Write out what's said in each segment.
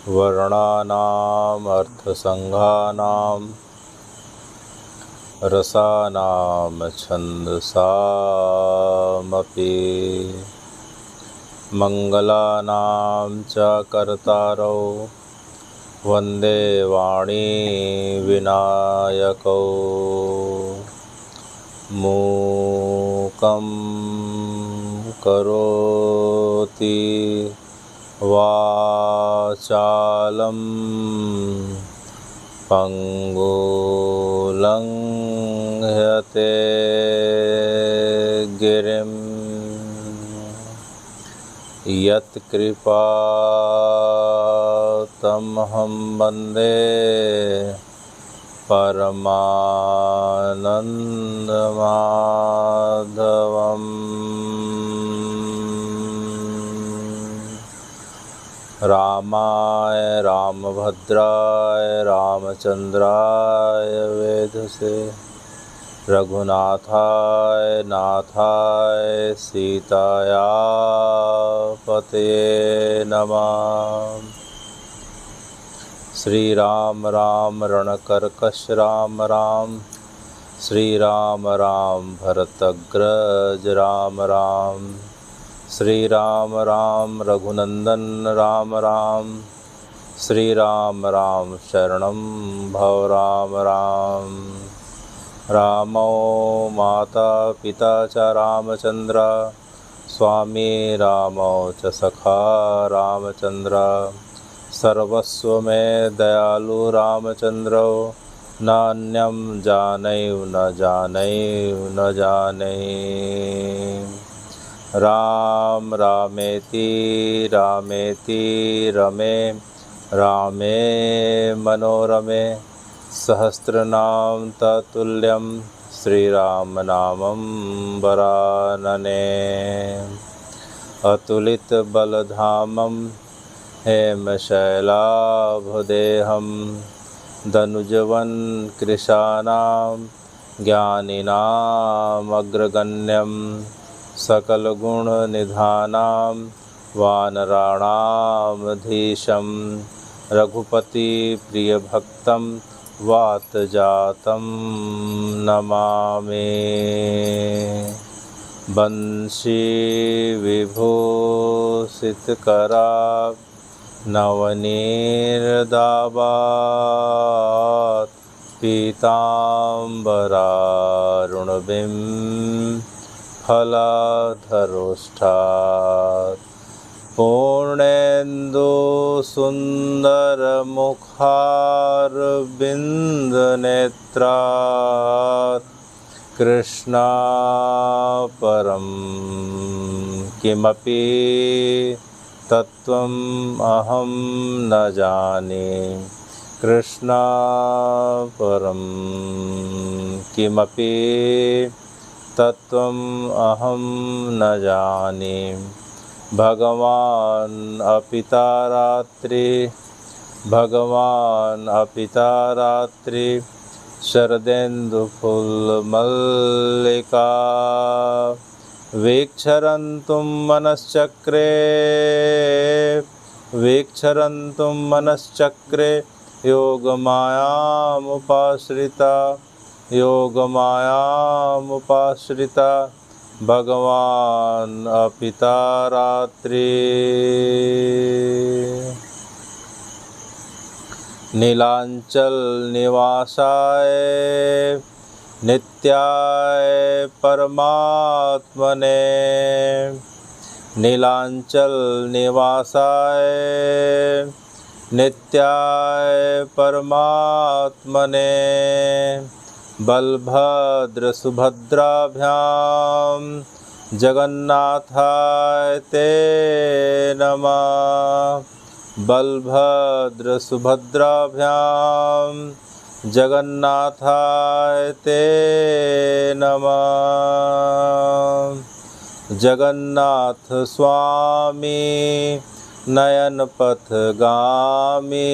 वर्णानाम् अर्थसंघानां रसानां छन्दसामपि मङ्गलानां च कर्तारौ वन्दे वाणी विनायकौ मूकं करोति वाचालं पंगुलंघ्यते गिरिं यत्कृपातमहं वन्दे परमानन्दमाधवम्। रामाय रामभद्राय रामचन्द्राय वेधसे रघुनाथाय नाथाय सीताया पतये नमः। श्री राम राम रणकर्कश राम राम, श्री राम राम भरतग्रज राम राम, श्री राम राम रघुनंदन राम राम, श्री राम राम शरणं भव राम राम। रामो माता पिता च रामचंद्र, स्वामी रामो च सखा रामचंद्र, सर्वस्व में दयालु रामचंद्रो, नान्यं जानैव न जानैव न जानैव। राम रामेति रामेति रमे रामे मनोरमे, सहस्रनाम तत्तुल्यं श्रीराम नामं वरानने। अतुलित बलधामं हेमशैलाभदेहं, दनुजवन कृशानां ज्ञानिनामग्रगण्यं, सकलगुणनिधानां वानराणामधीशं, रघुपति प्रियभक्तं वातजातं नमामि। बंशी विभूषितकरा नवनीरदाबात्, पीताम्बरारुणबिं फलाधरोष्ठात्, पूर्णेन्दु सुन्दरमुखारविन्दनेत्रात्, कृष्णापरं किमपि तत्त्वम् अहं न जाने, कृष्णापरं किमपि तत्त्वम् अहं न जाने। भगवान् अपितारात्रि शरदेन्दुफुल्मल्लिका, वीक्षरन्तुं मनश्चक्रे योगमायामुपाश्रिता भगवान् अपितारात्रि। नीलांचल निवासाय नित्याय परमात्मने, नीलांचल निवासाय नित्याय परमात्मने, बलभद्र सुभद्राभ्यां जगन्नाथाय ते नमः। बलभद्र सुभद्राभ्याम जगन्नाथाय ते नमः। जगन्नाथ स्वामी नयन पथगामी,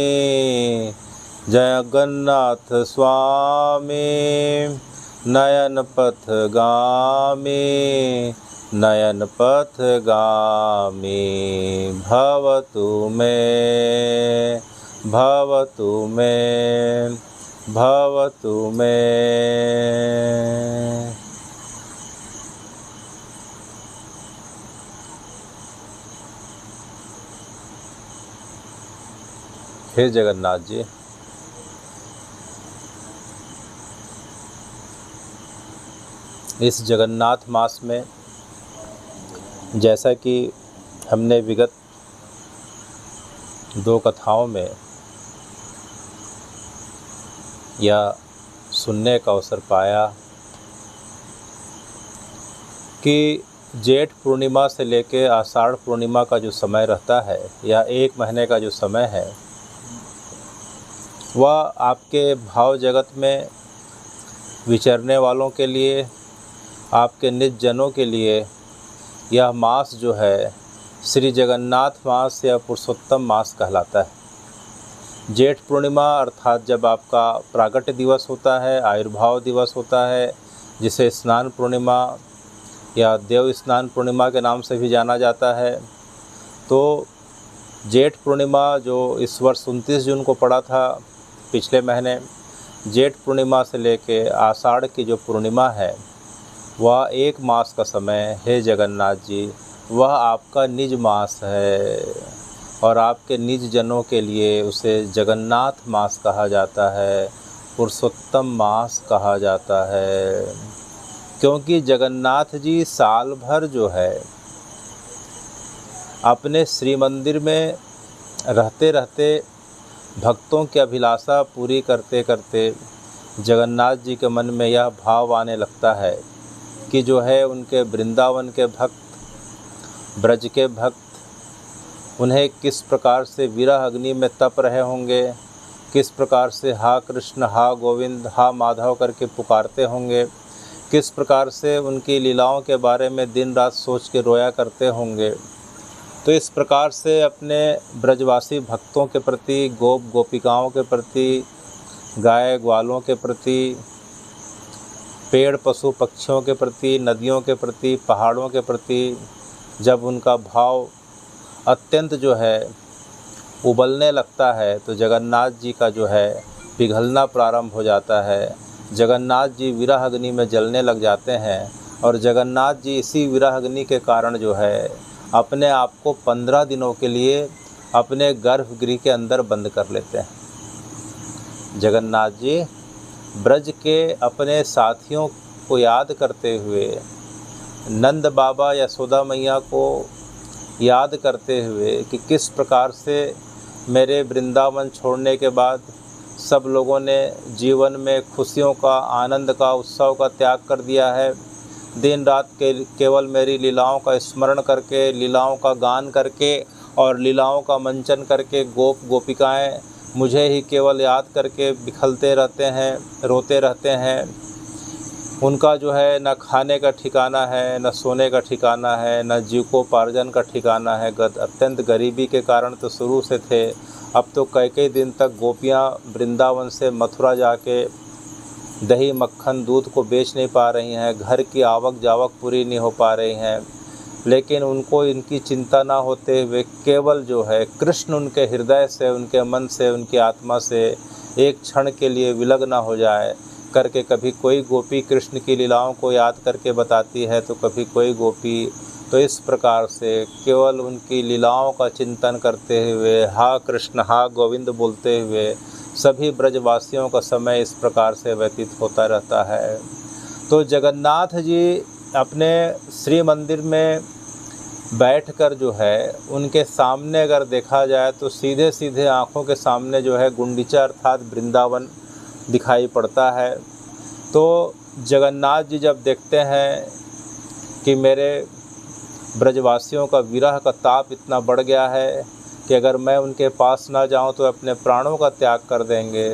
जगन्नाथ स्वामी नयन पथगामी, नयन पथगामी। भवतु मे, भवतु मे, भवतु मे। हे जगन्नाथ जी, इस जगन्नाथ मास में जैसा कि हमने विगत 2 कथाओं में या सुनने का अवसर पाया कि जेठ पूर्णिमा से लेकर आषाढ़ पूर्णिमा का जो समय रहता है या 1 महीने का जो समय है, वह आपके भाव जगत में विचरने वालों के लिए, आपके निज जनों के लिए यह मास जो है श्री जगन्नाथ मास या पुरुषोत्तम मास कहलाता है। जेठ पूर्णिमा अर्थात जब आपका प्रागट्य दिवस होता है, आयुर्भाव दिवस होता है, जिसे स्नान पूर्णिमा या देव स्नान पूर्णिमा के नाम से भी जाना जाता है, तो जेठ पूर्णिमा जो इस वर्ष 29 जून को पड़ा था पिछले महीने, जेठ पूर्णिमा से लेके आषाढ़ की जो पूर्णिमा है वह 1 मास का समय है जगन्नाथ जी, वह आपका निज मास है और आपके निज जनों के लिए उसे जगन्नाथ मास कहा जाता है, पुरुषोत्तम मास कहा जाता है। क्योंकि जगन्नाथ जी साल भर जो है अपने श्री मंदिर में रहते रहते भक्तों की अभिलाषा पूरी करते करते जगन्नाथ जी के मन में यह भाव आने लगता है कि जो है उनके वृंदावन के भक्त, ब्रज के भक्त, उन्हें किस प्रकार से विरह अग्नि में तप रहे होंगे, किस प्रकार से हा कृष्ण, हा गोविंद, हा माधव करके पुकारते होंगे, किस प्रकार से उनकी लीलाओं के बारे में दिन रात सोच के रोया करते होंगे। तो इस प्रकार से अपने ब्रजवासी भक्तों के प्रति, गोप गोपिकाओं के प्रति, गाय ग्वालों के प्रति, पेड़ पशु पक्षियों के प्रति, नदियों के प्रति, पहाड़ों के प्रति जब उनका भाव अत्यंत जो है उबलने लगता है, तो जगन्नाथ जी का जो है पिघलना प्रारंभ हो जाता है। जगन्नाथ जी विरह अग्नि में जलने लग जाते हैं और जगन्नाथ जी इसी विरह अग्नि के कारण जो है अपने आप को 15 दिनों के लिए अपने गर्भगृह के अंदर बंद कर लेते हैं। जगन्नाथ जी ब्रज के अपने साथियों को याद करते हुए, नंद बाबा यशोदा मैया को याद करते हुए कि किस प्रकार से मेरे वृंदावन छोड़ने के बाद सब लोगों ने जीवन में खुशियों का, आनंद का, उत्सव का त्याग कर दिया है, दिन रात के केवल मेरी लीलाओं का स्मरण करके, लीलाओं का गान करके और लीलाओं का मंचन करके गोप गोपिकाएं मुझे ही केवल याद करके बिखलते रहते हैं, रोते रहते हैं। उनका जो है न खाने का ठिकाना है, न सोने का ठिकाना है, न जीविकोपार्जन का ठिकाना है। अत्यंत गरीबी के कारण तो शुरू से थे, अब तो कई दिन तक गोपियाँ वृंदावन से मथुरा जाके दही मक्खन दूध को बेच नहीं पा रही हैं, घर की आवक जावक पूरी नहीं हो पा रही हैं। लेकिन उनको इनकी चिंता ना होते हुए केवल जो है कृष्ण उनके हृदय से, उनके मन से, उनकी आत्मा से एक क्षण के लिए विलग ना हो जाए करके, कभी कोई गोपी कृष्ण की लीलाओं को याद करके बताती है तो कभी कोई गोपी, तो इस प्रकार से केवल उनकी लीलाओं का चिंतन करते हुए हा कृष्ण, हा गोविंद बोलते हुए सभी ब्रजवासियों का समय इस प्रकार से व्यतीत होता रहता है। तो जगन्नाथ जी अपने श्री मंदिर में बैठकर जो है उनके सामने अगर देखा जाए तो सीधे सीधे आँखों के सामने जो है गुंडीचा अर्थात वृंदावन दिखाई पड़ता है। तो जगन्नाथ जी जब देखते हैं कि मेरे ब्रजवासियों का विरह का ताप इतना बढ़ गया है कि अगर मैं उनके पास ना जाऊं तो अपने प्राणों का त्याग कर देंगे।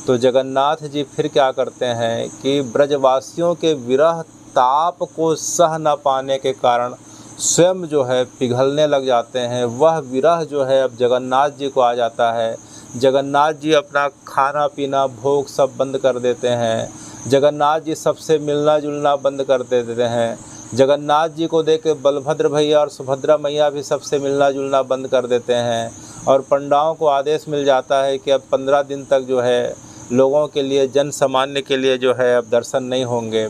तो जगन्नाथ जी फिर क्या करते हैं कि ब्रजवासियों के विरह ताप को सह न पाने के कारण स्वयं जो है पिघलने लग जाते हैं। वह विरह जो है अब जगन्नाथ जी को आ जाता है। जगन्नाथ जी अपना खाना पीना भोग सब बंद कर देते हैं। जगन्नाथ जी सबसे मिलना जुलना बंद कर देते हैं। जगन्नाथ जी को देख के बलभद्र भैया और सुभद्रा मैया भी सबसे मिलना जुलना बंद कर देते हैं। और पंडाओं को आदेश मिल जाता है कि अब 15 दिन तक जो है लोगों के लिए, जन सामान्य के लिए जो है अब दर्शन नहीं होंगे।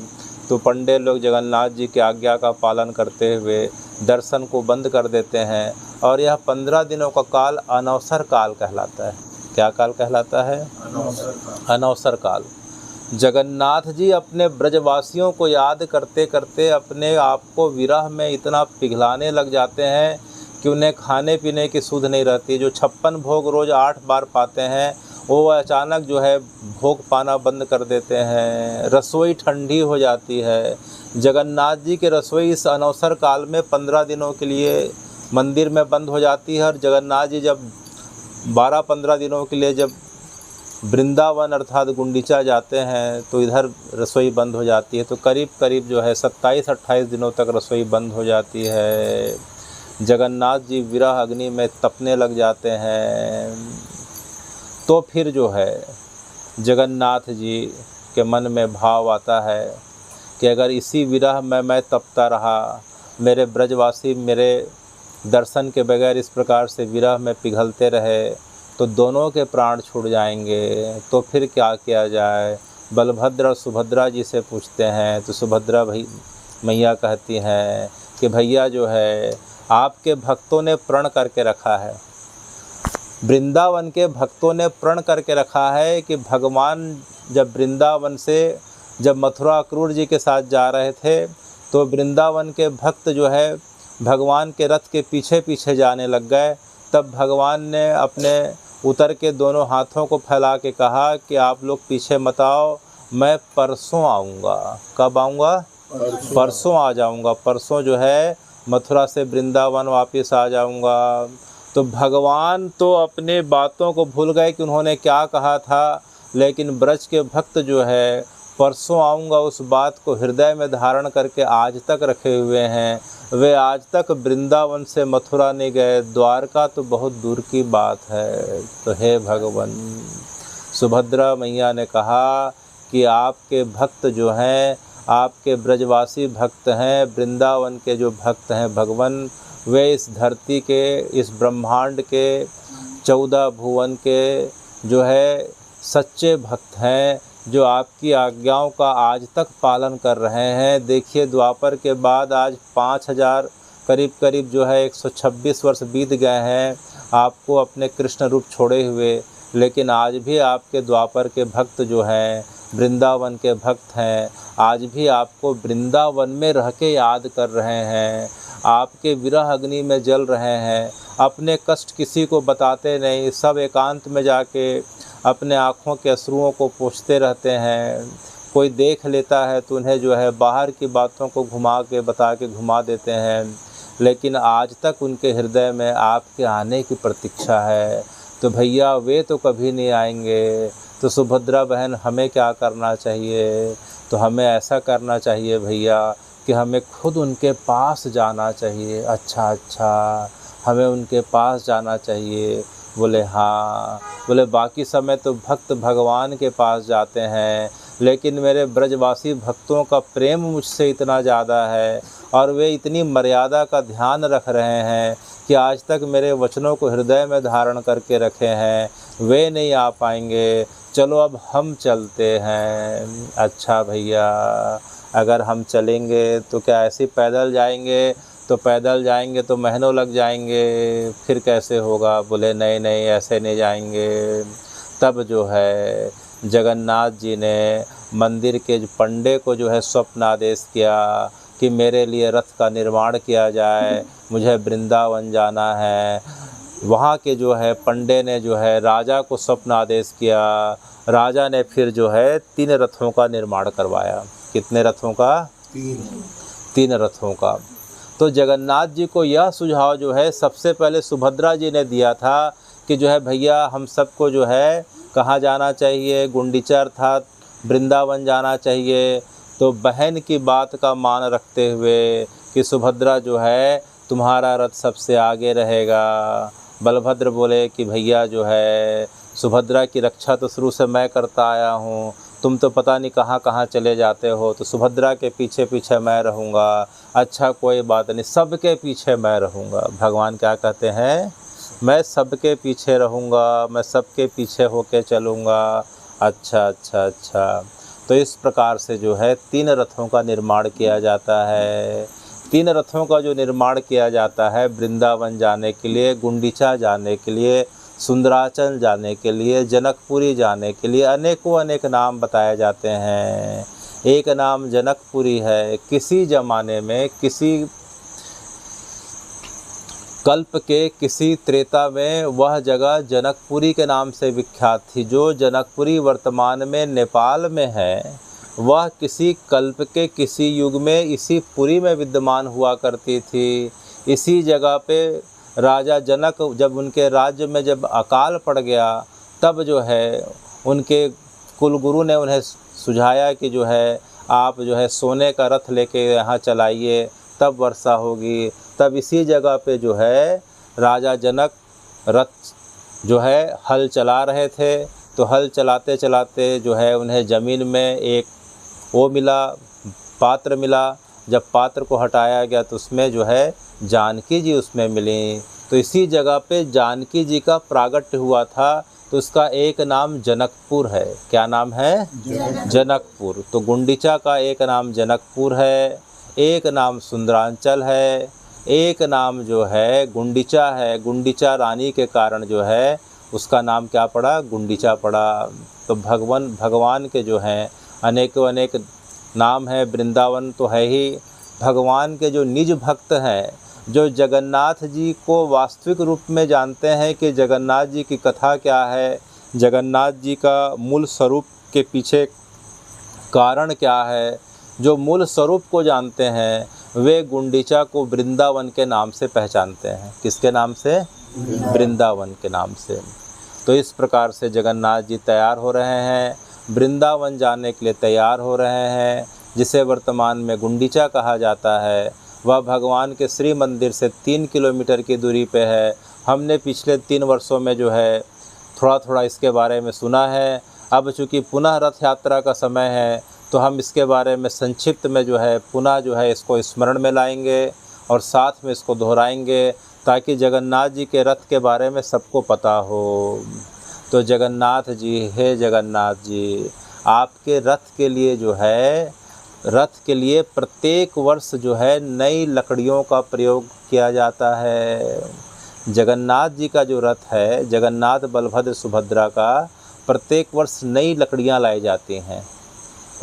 तो पंडे लोग जगन्नाथ जी की आज्ञा का पालन करते हुए दर्शन को बंद कर देते हैं। और यह 15 दिनों का काल अनवसर काल कहलाता है। क्या काल कहलाता है? अनवसर काल। जगन्नाथ जी अपने ब्रजवासियों को याद करते करते अपने आप को विरह में इतना पिघलाने लग जाते हैं कि उन्हें खाने पीने की सुध नहीं रहती। जो 56 भोग रोज़ 8 बार पाते हैं वो अचानक जो है भोग पाना बंद कर देते हैं। रसोई ठंडी हो जाती है। जगन्नाथ जी की रसोई इस अनवसर काल में 15 दिनों के लिए मंदिर में बंद हो जाती है। और जगन्नाथ जी जब 12-15 दिनों के लिए जब वृंदावन अर्थात गुंडीचा जाते हैं तो इधर रसोई बंद हो जाती है। तो करीब करीब जो है 27-28 दिनों तक रसोई बंद हो जाती है। जगन्नाथ जी विरह अग्नि में तपने लग जाते हैं। तो फिर जो है जगन्नाथ जी के मन में भाव आता है कि अगर इसी विरह में मैं तपता रहा, मेरे ब्रजवासी मेरे दर्शन के बगैर इस प्रकार से विरह में पिघलते रहे तो दोनों के प्राण छूट जाएंगे। तो फिर क्या किया जाए? बलभद्र और सुभद्रा जी से पूछते हैं। तो सुभद्रा मैया कहती हैं कि भैया जो है आपके भक्तों ने प्रण करके रखा है, वृंदावन के भक्तों ने प्रण करके रखा है कि भगवान जब वृंदावन से जब मथुरा क्रूर जी के साथ जा रहे थे तो वृंदावन के भक्त जो है भगवान के रथ के पीछे पीछे जाने लग गए। तब भगवान ने अपने उतर के दोनों हाथों को फैला के कहा कि आप लोग पीछे मत आओ, मैं परसों आऊँगा। कब आऊँगा? परसों आ जाऊँगा। परसों जो है मथुरा से वृंदावन वापस आ जाऊँगा। तो भगवान तो अपने बातों को भूल गए कि उन्होंने क्या कहा था, लेकिन ब्रज के भक्त जो है परसों आऊँगा उस बात को हृदय में धारण करके आज तक रखे हुए हैं। वे आज तक वृंदावन से मथुरा नहीं गए। द्वारका तो बहुत दूर की बात है। तो हे भगवान, सुभद्रा मैया ने कहा कि आपके भक्त जो हैं, आपके ब्रजवासी भक्त हैं, वृंदावन के जो भक्त हैं भगवान, वे इस धरती के, इस ब्रह्मांड के 14 भुवन के जो है सच्चे भक्त हैं, जो आपकी आज्ञाओं का आज तक पालन कर रहे हैं। देखिए द्वापर के बाद आज 5000 करीब जो है 126 वर्ष बीत गए हैं आपको अपने कृष्ण रूप छोड़े हुए, लेकिन आज भी आपके द्वापर के भक्त जो हैं, वृंदावन के भक्त हैं, आज भी आपको वृंदावन में रह के याद कर रहे हैं, आपके विरह अग्नि में जल रहे हैं। अपने कष्ट किसी को बताते नहीं, सब एकांत में जाके अपने आँखों के अश्रुओं को पोंछते रहते हैं। कोई देख लेता है तो उन्हें जो है बाहर की बातों को घुमा के बता के घुमा देते हैं, लेकिन आज तक उनके हृदय में आपके आने की प्रतीक्षा है। तो भैया वे तो कभी नहीं आएंगे। तो सुभद्रा बहन हमें क्या करना चाहिए? तो हमें ऐसा करना चाहिए भैया कि हमें खुद उनके पास जाना चाहिए। अच्छा, हमें उनके पास जाना चाहिए। बोले हाँ। बोले बाकी समय तो भक्त भगवान के पास जाते हैं, लेकिन मेरे ब्रजवासी भक्तों का प्रेम मुझसे इतना ज़्यादा है और वे इतनी मर्यादा का ध्यान रख रहे हैं कि आज तक मेरे वचनों को हृदय में धारण करके रखे हैं, वे नहीं आ पाएंगे। चलो अब हम चलते हैं। अच्छा भैया, अगर हम चलेंगे तो क्या ऐसे पैदल जाएंगे? तो पैदल जाएंगे तो महीनों लग जाएंगे, फिर कैसे होगा? बोले नहीं ऐसे नहीं जाएंगे। तब जो है जगन्नाथ जी ने मंदिर के पंडे को जो है स्वप्न आदेश किया कि मेरे लिए रथ का निर्माण किया जाए, मुझे वृंदावन जाना है। वहाँ के जो है पंडे ने जो है राजा को स्वप्न आदेश किया। राजा ने फिर जो है 3 रथों का निर्माण करवाया। कितने रथों का? 3 रथों का। तो जगन्नाथ जी को यह सुझाव जो है सबसे पहले सुभद्रा जी ने दिया था कि जो है भैया हम सबको जो है कहाँ जाना चाहिए, गुंडीचा अर्थात वृंदावन जाना चाहिए। तो बहन की बात का मान रखते हुए कि सुभद्रा जो है तुम्हारा रथ सबसे आगे रहेगा। बलभद्र बोले कि भैया जो है सुभद्रा की रक्षा तो शुरू से मैं करता आया हूँ, तुम तो पता नहीं कहाँ कहाँ चले जाते हो, तो सुभद्रा के पीछे पीछे मैं रहूँगा। अच्छा कोई बात नहीं, सबके पीछे मैं रहूँगा। भगवान क्या कहते हैं, मैं सबके पीछे रहूँगा, मैं सबके पीछे होके चलूँगा। अच्छा अच्छा अच्छा। तो इस प्रकार से जो है 3 रथों का निर्माण किया जाता है। 3 रथों का जो निर्माण किया जाता है वृंदावन जाने के लिए, गुंडीचा जाने के लिए, सुंदराचल जाने के लिए, जनकपुरी जाने के लिए अनेकों अनेक नाम बताए जाते हैं। एक नाम जनकपुरी है। किसी ज़माने में, किसी कल्प के किसी त्रेता में वह जगह जनकपुरी के नाम से विख्यात थी। जो जनकपुरी वर्तमान में नेपाल में है, वह किसी कल्प के किसी युग में इसी पुरी में विद्यमान हुआ करती थी। इसी जगह पे राजा जनक जब उनके राज्य में जब अकाल पड़ गया, तब जो है उनके कुलगुरु ने उन्हें सुझाया कि जो है आप जो है सोने का रथ लेके यहाँ चलाइए, तब वर्षा होगी। तब इसी जगह पे जो है राजा जनक रथ जो है हल चला रहे थे। तो हल चलाते चलाते जो है उन्हें ज़मीन में एक वो मिला, पात्र मिला। जब पात्र को हटाया गया तो उसमें जो है जानकी जी उसमें मिली। तो इसी जगह पे जानकी जी का प्रागट्य हुआ था। तो उसका एक नाम जनकपुर है। क्या नाम है? जनकपुर। तो गुंडीचा का एक नाम जनकपुर है, एक नाम सुंदरांचल है, एक नाम जो है गुंडीचा है। गुंडीचा रानी के कारण जो है उसका नाम क्या पड़ा? गुंडीचा पड़ा। तो भगवान के जो हैं अनेकों अनेक नाम है। वृंदावन तो है ही। भगवान के जो निज भक्त हैं, जो जगन्नाथ जी को वास्तविक रूप में जानते हैं कि जगन्नाथ जी की कथा क्या है, जगन्नाथ जी का मूल स्वरूप के पीछे कारण क्या है, जो मूल स्वरूप को जानते हैं, वे गुंडीचा को वृंदावन के नाम से पहचानते हैं। किसके नाम से? वृंदावन के नाम से। तो इस प्रकार से जगन्नाथ जी तैयार हो रहे हैं, वृंदावन जाने के लिए तैयार हो रहे हैं, जिसे वर्तमान में गुंडीचा कहा जाता है। वह भगवान के श्री मंदिर से 3 किलोमीटर की दूरी पे है। हमने पिछले 3 वर्षों में जो है थोड़ा थोड़ा इसके बारे में सुना है। अब चूँकि पुनः रथ यात्रा का समय है, तो हम इसके बारे में संक्षिप्त में जो है पुनः जो है इसको स्मरण में लाएंगे और साथ में इसको दोहराएंगे, ताकि जगन्नाथ जी के रथ के बारे में सबको पता हो। तो जगन्नाथ जी, हे जगन्नाथ जी, आपके रथ के लिए जो है, रथ के लिए प्रत्येक वर्ष जो है नई लकड़ियों का प्रयोग किया जाता है। जगन्नाथ जी का जो रथ है, जगन्नाथ बलभद्र सुभद्रा का, प्रत्येक वर्ष नई लकड़ियां लाई जाती हैं।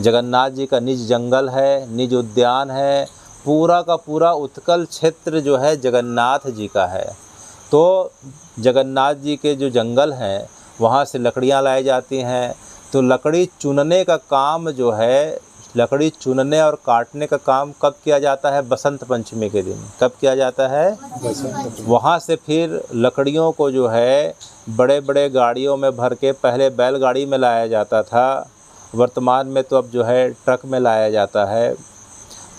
जगन्नाथ जी का निज जंगल है, निज उद्यान है। पूरा का पूरा उत्कल क्षेत्र जो है जगन्नाथ जी का है। तो जगन्नाथ जी के जो जंगल हैं, वहाँ से लकड़ियाँ लाई जाती हैं। तो लकड़ी चुनने का काम जो है, लकड़ी चुनने और काटने का काम कब किया जाता है? बसंत पंचमी के दिन। कब किया जाता है? वहाँ से फिर लकड़ियों को जो है बड़े बड़े गाड़ियों में भर के, पहले बैलगाड़ी में लाया जाता था, वर्तमान में तो अब जो है ट्रक में लाया जाता है।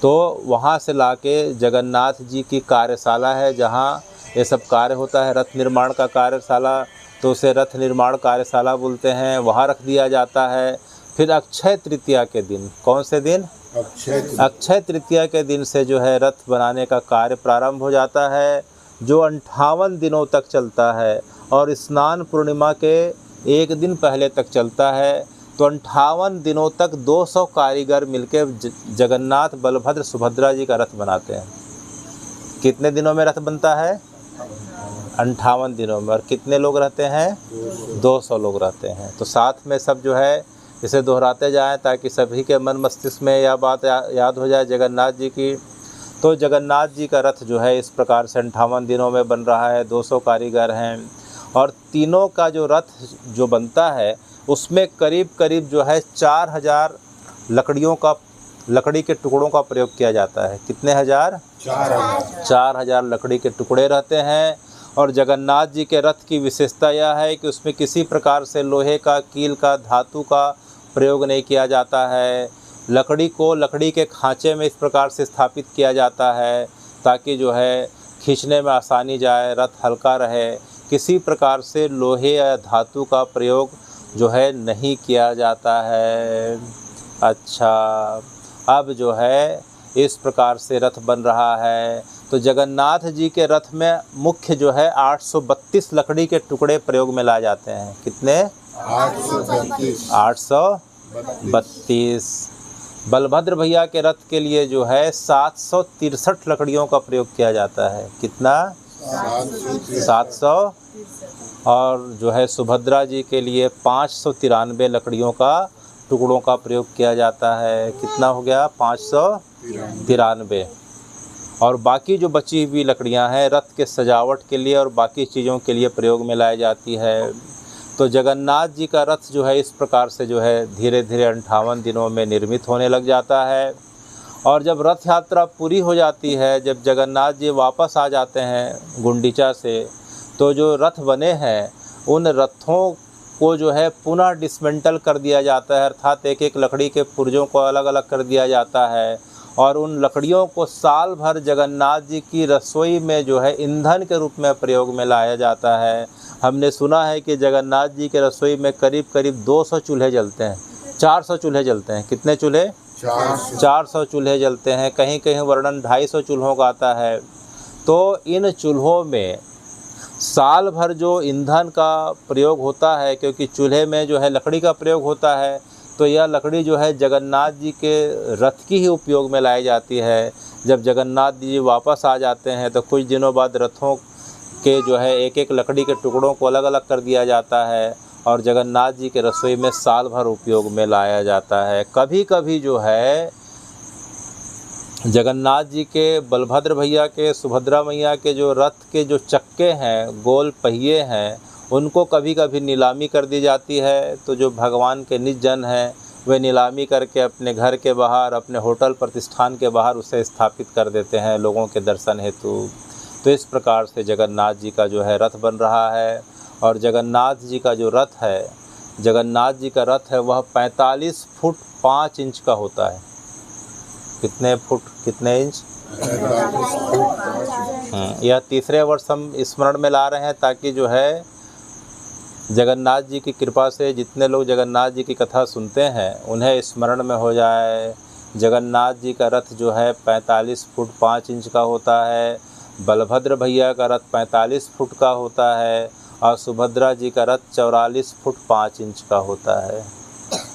तो वहाँ से लाके जगन्नाथ जी की कार्यशाला है, जहाँ ये सब कार्य होता है, रथ निर्माण का कार्यशाला, तो उसे रथ निर्माण कार्यशाला बोलते हैं। वहाँ रख दिया जाता है। फिर अक्षय तृतीया के दिन, कौन से दिन? अक्षय तृतीया के दिन से जो है रथ बनाने का कार्य प्रारंभ हो जाता है, जो 58 दिनों तक चलता है और स्नान पूर्णिमा के एक दिन पहले तक चलता है। तो 58 दिनों तक 200 कारीगर मिलकर जगन्नाथ बलभद्र सुभद्रा जी का रथ बनाते हैं। कितने दिनों में रथ बनता है? 58 दिनों में। और कितने लोग रहते हैं? 200 लोग रहते हैं। तो साथ में सब जो है इसे दोहराते जाएं, ताकि सभी के मन मस्तिष्क में यह बात याद हो जाए जगन्नाथ जी की। तो जगन्नाथ जी का रथ जो है इस प्रकार से 58 दिनों में बन रहा है। 200 कारीगर हैं और तीनों का जो रथ जो बनता है उसमें करीब करीब जो है 4000 लकड़ियों का लकड़ी के टुकड़ों का प्रयोग किया जाता है। कितने हजार? 4000 लकड़ी के टुकड़े रहते हैं। और जगन्नाथ जी के रथ की विशेषता यह है कि उसमें किसी प्रकार से लोहे का, कील का, धातु का प्रयोग नहीं किया जाता है। लकड़ी को लकड़ी के खांचे में इस प्रकार से स्थापित किया जाता है ताकि जो है खींचने में आसानी जाए, रथ हल्का रहे। किसी प्रकार से लोहे या धातु का प्रयोग जो है नहीं किया जाता है। अच्छा, अब जो है इस प्रकार से रथ बन रहा है। तो जगन्नाथ जी के रथ में मुख्य जो है 832 लकड़ी के टुकड़े प्रयोग में लाए जाते हैं। कितने? 832। बलभद्र भैया के रथ के लिए जो है 763 लकड़ियों का प्रयोग किया जाता है। कितना? 700। और जो है सुभद्रा जी के लिए 593 लकड़ियों का टुकड़ों का प्रयोग किया जाता है। कितना हो गया? 593। और बाकी जो बची हुई लकड़ियां हैं रथ के सजावट के लिए और बाकी चीज़ों के लिए प्रयोग में लाई जाती है। तो जगन्नाथ जी का रथ जो है इस प्रकार से जो है धीरे धीरे 58 दिनों में निर्मित होने लग जाता है। और जब रथ यात्रा पूरी हो जाती है, जब जगन्नाथ जी वापस आ जाते हैं गुंडीचा से, तो जो रथ बने हैं उन रथों को जो है पुनः डिसमेंटल कर दिया जाता है, अर्थात एक एक लकड़ी के पुर्जों को अलग अलग कर दिया जाता है। और उन लकड़ियों को साल भर जगन्नाथ जी की रसोई में जो है ईंधन के रूप में प्रयोग में लाया जाता है। हमने सुना है कि जगन्नाथ जी के रसोई में करीब करीब 200 चूल्हे जलते हैं, 400 चूल्हे जलते हैं। कितने चूल्हे? 400 चूल्हे जलते हैं। कहीं कहीं वर्णन 250 चूल्हों का आता है। तो इन चूल्हों में साल भर जो ईंधन का प्रयोग होता है, क्योंकि चूल्हे में जो है लकड़ी का प्रयोग होता है, तो यह लकड़ी जो है जगन्नाथ जी के रथ की ही उपयोग में लाई जाती है। जब जगन्नाथ जी वापस आ जाते हैं तो कुछ दिनों बाद रथों के जो है एक एक लकड़ी के टुकड़ों को अलग अलग कर दिया जाता है और जगन्नाथ जी के रसोई में साल भर उपयोग में लाया जाता है। कभी कभी जो है जगन्नाथ जी के, बलभद्र भैया के, सुभद्रा मैया के जो रथ के जो चक्के हैं, गोल पहिए हैं, उनको कभी कभी नीलामी कर दी जाती है। तो जो भगवान के निज जन हैं वे नीलामी करके अपने घर के बाहर, अपने होटल प्रतिष्ठान के बाहर उसे स्थापित कर देते हैं लोगों के दर्शन हेतु। तो इस प्रकार से जगन्नाथ जी का जो है रथ बन रहा है। और जगन्नाथ जी का जो रथ है, जगन्नाथ जी का रथ है वह 45 फुट 5 इंच का होता है। कितने फुट कितने इंच? यह तीसरे वर्ष हम स्मरण में ला रहे हैं ताकि जो है जगन्नाथ जी की कृपा से जितने लोग जगन्नाथ जी की कथा सुनते हैं उन्हें स्मरण में हो जाए। जगन्नाथ जी का रथ जो है 45 फुट 5 इंच का होता है। बलभद्र भैया का रथ 45 फुट का होता है और सुभद्रा जी का रथ 44 फुट 5 इंच का होता है।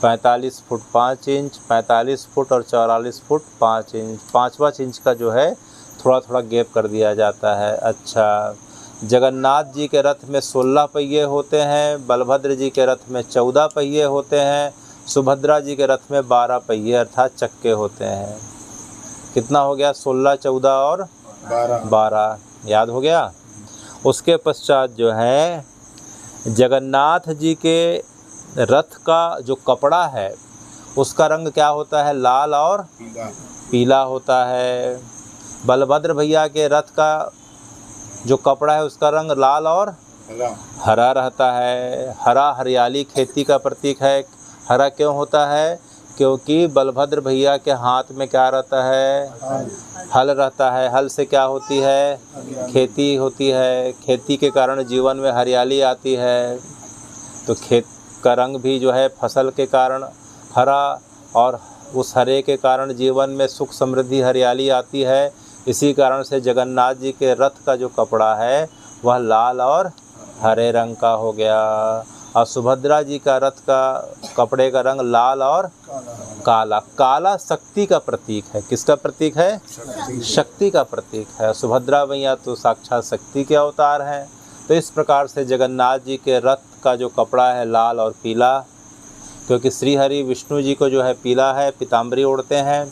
45 फुट 5 इंच, 45 फुट और 44 फुट 5 इंच, 5-5 इंच का जो है थोड़ा थोड़ा गैप कर दिया जाता है। अच्छा, जगन्नाथ जी के रथ में 16 पहिए होते हैं, बलभद्र जी के रथ में 14 पहिए होते हैं, सुभद्रा जी के रथ में 12 पहिए अर्थात चक्के होते हैं। कितना हो गया? 16, 14 और 12 याद हो गया। उसके पश्चात जो है जगन्नाथ जी के रथ का जो कपड़ा है उसका रंग क्या होता है? लाल और पीला होता है। बलभद्र भैया के रथ का जो कपड़ा है उसका रंग लाल और हरा रहता है। हरा हरियाली खेती का प्रतीक है। हरा क्यों होता है? क्योंकि बलभद्र भैया के हाथ में क्या रहता है? हल रहता है। हल से क्या होती है? खेती होती है। खेती के कारण जीवन में हरियाली आती है। तो खेत का रंग भी जो है फसल के कारण हरा, और उस हरे के कारण जीवन में सुख समृद्धि हरियाली आती है। इसी कारण से जगन्नाथ जी के रथ का जो कपड़ा है वह लाल और हरे रंग का हो गया। और सुभद्रा जी का रथ का कपड़े का रंग लाल और काला। काला शक्ति का प्रतीक है। किसका प्रतीक है? शक्ति का प्रतीक है। सुभद्रा मैया तो साक्षात शक्ति के अवतार हैं। तो इस प्रकार से जगन्नाथ जी के रथ का जो कपड़ा है लाल और पीला, क्योंकि श्री हरि विष्णु जी को जो है पीला है, पीताम्बरी ओढ़ते हैं।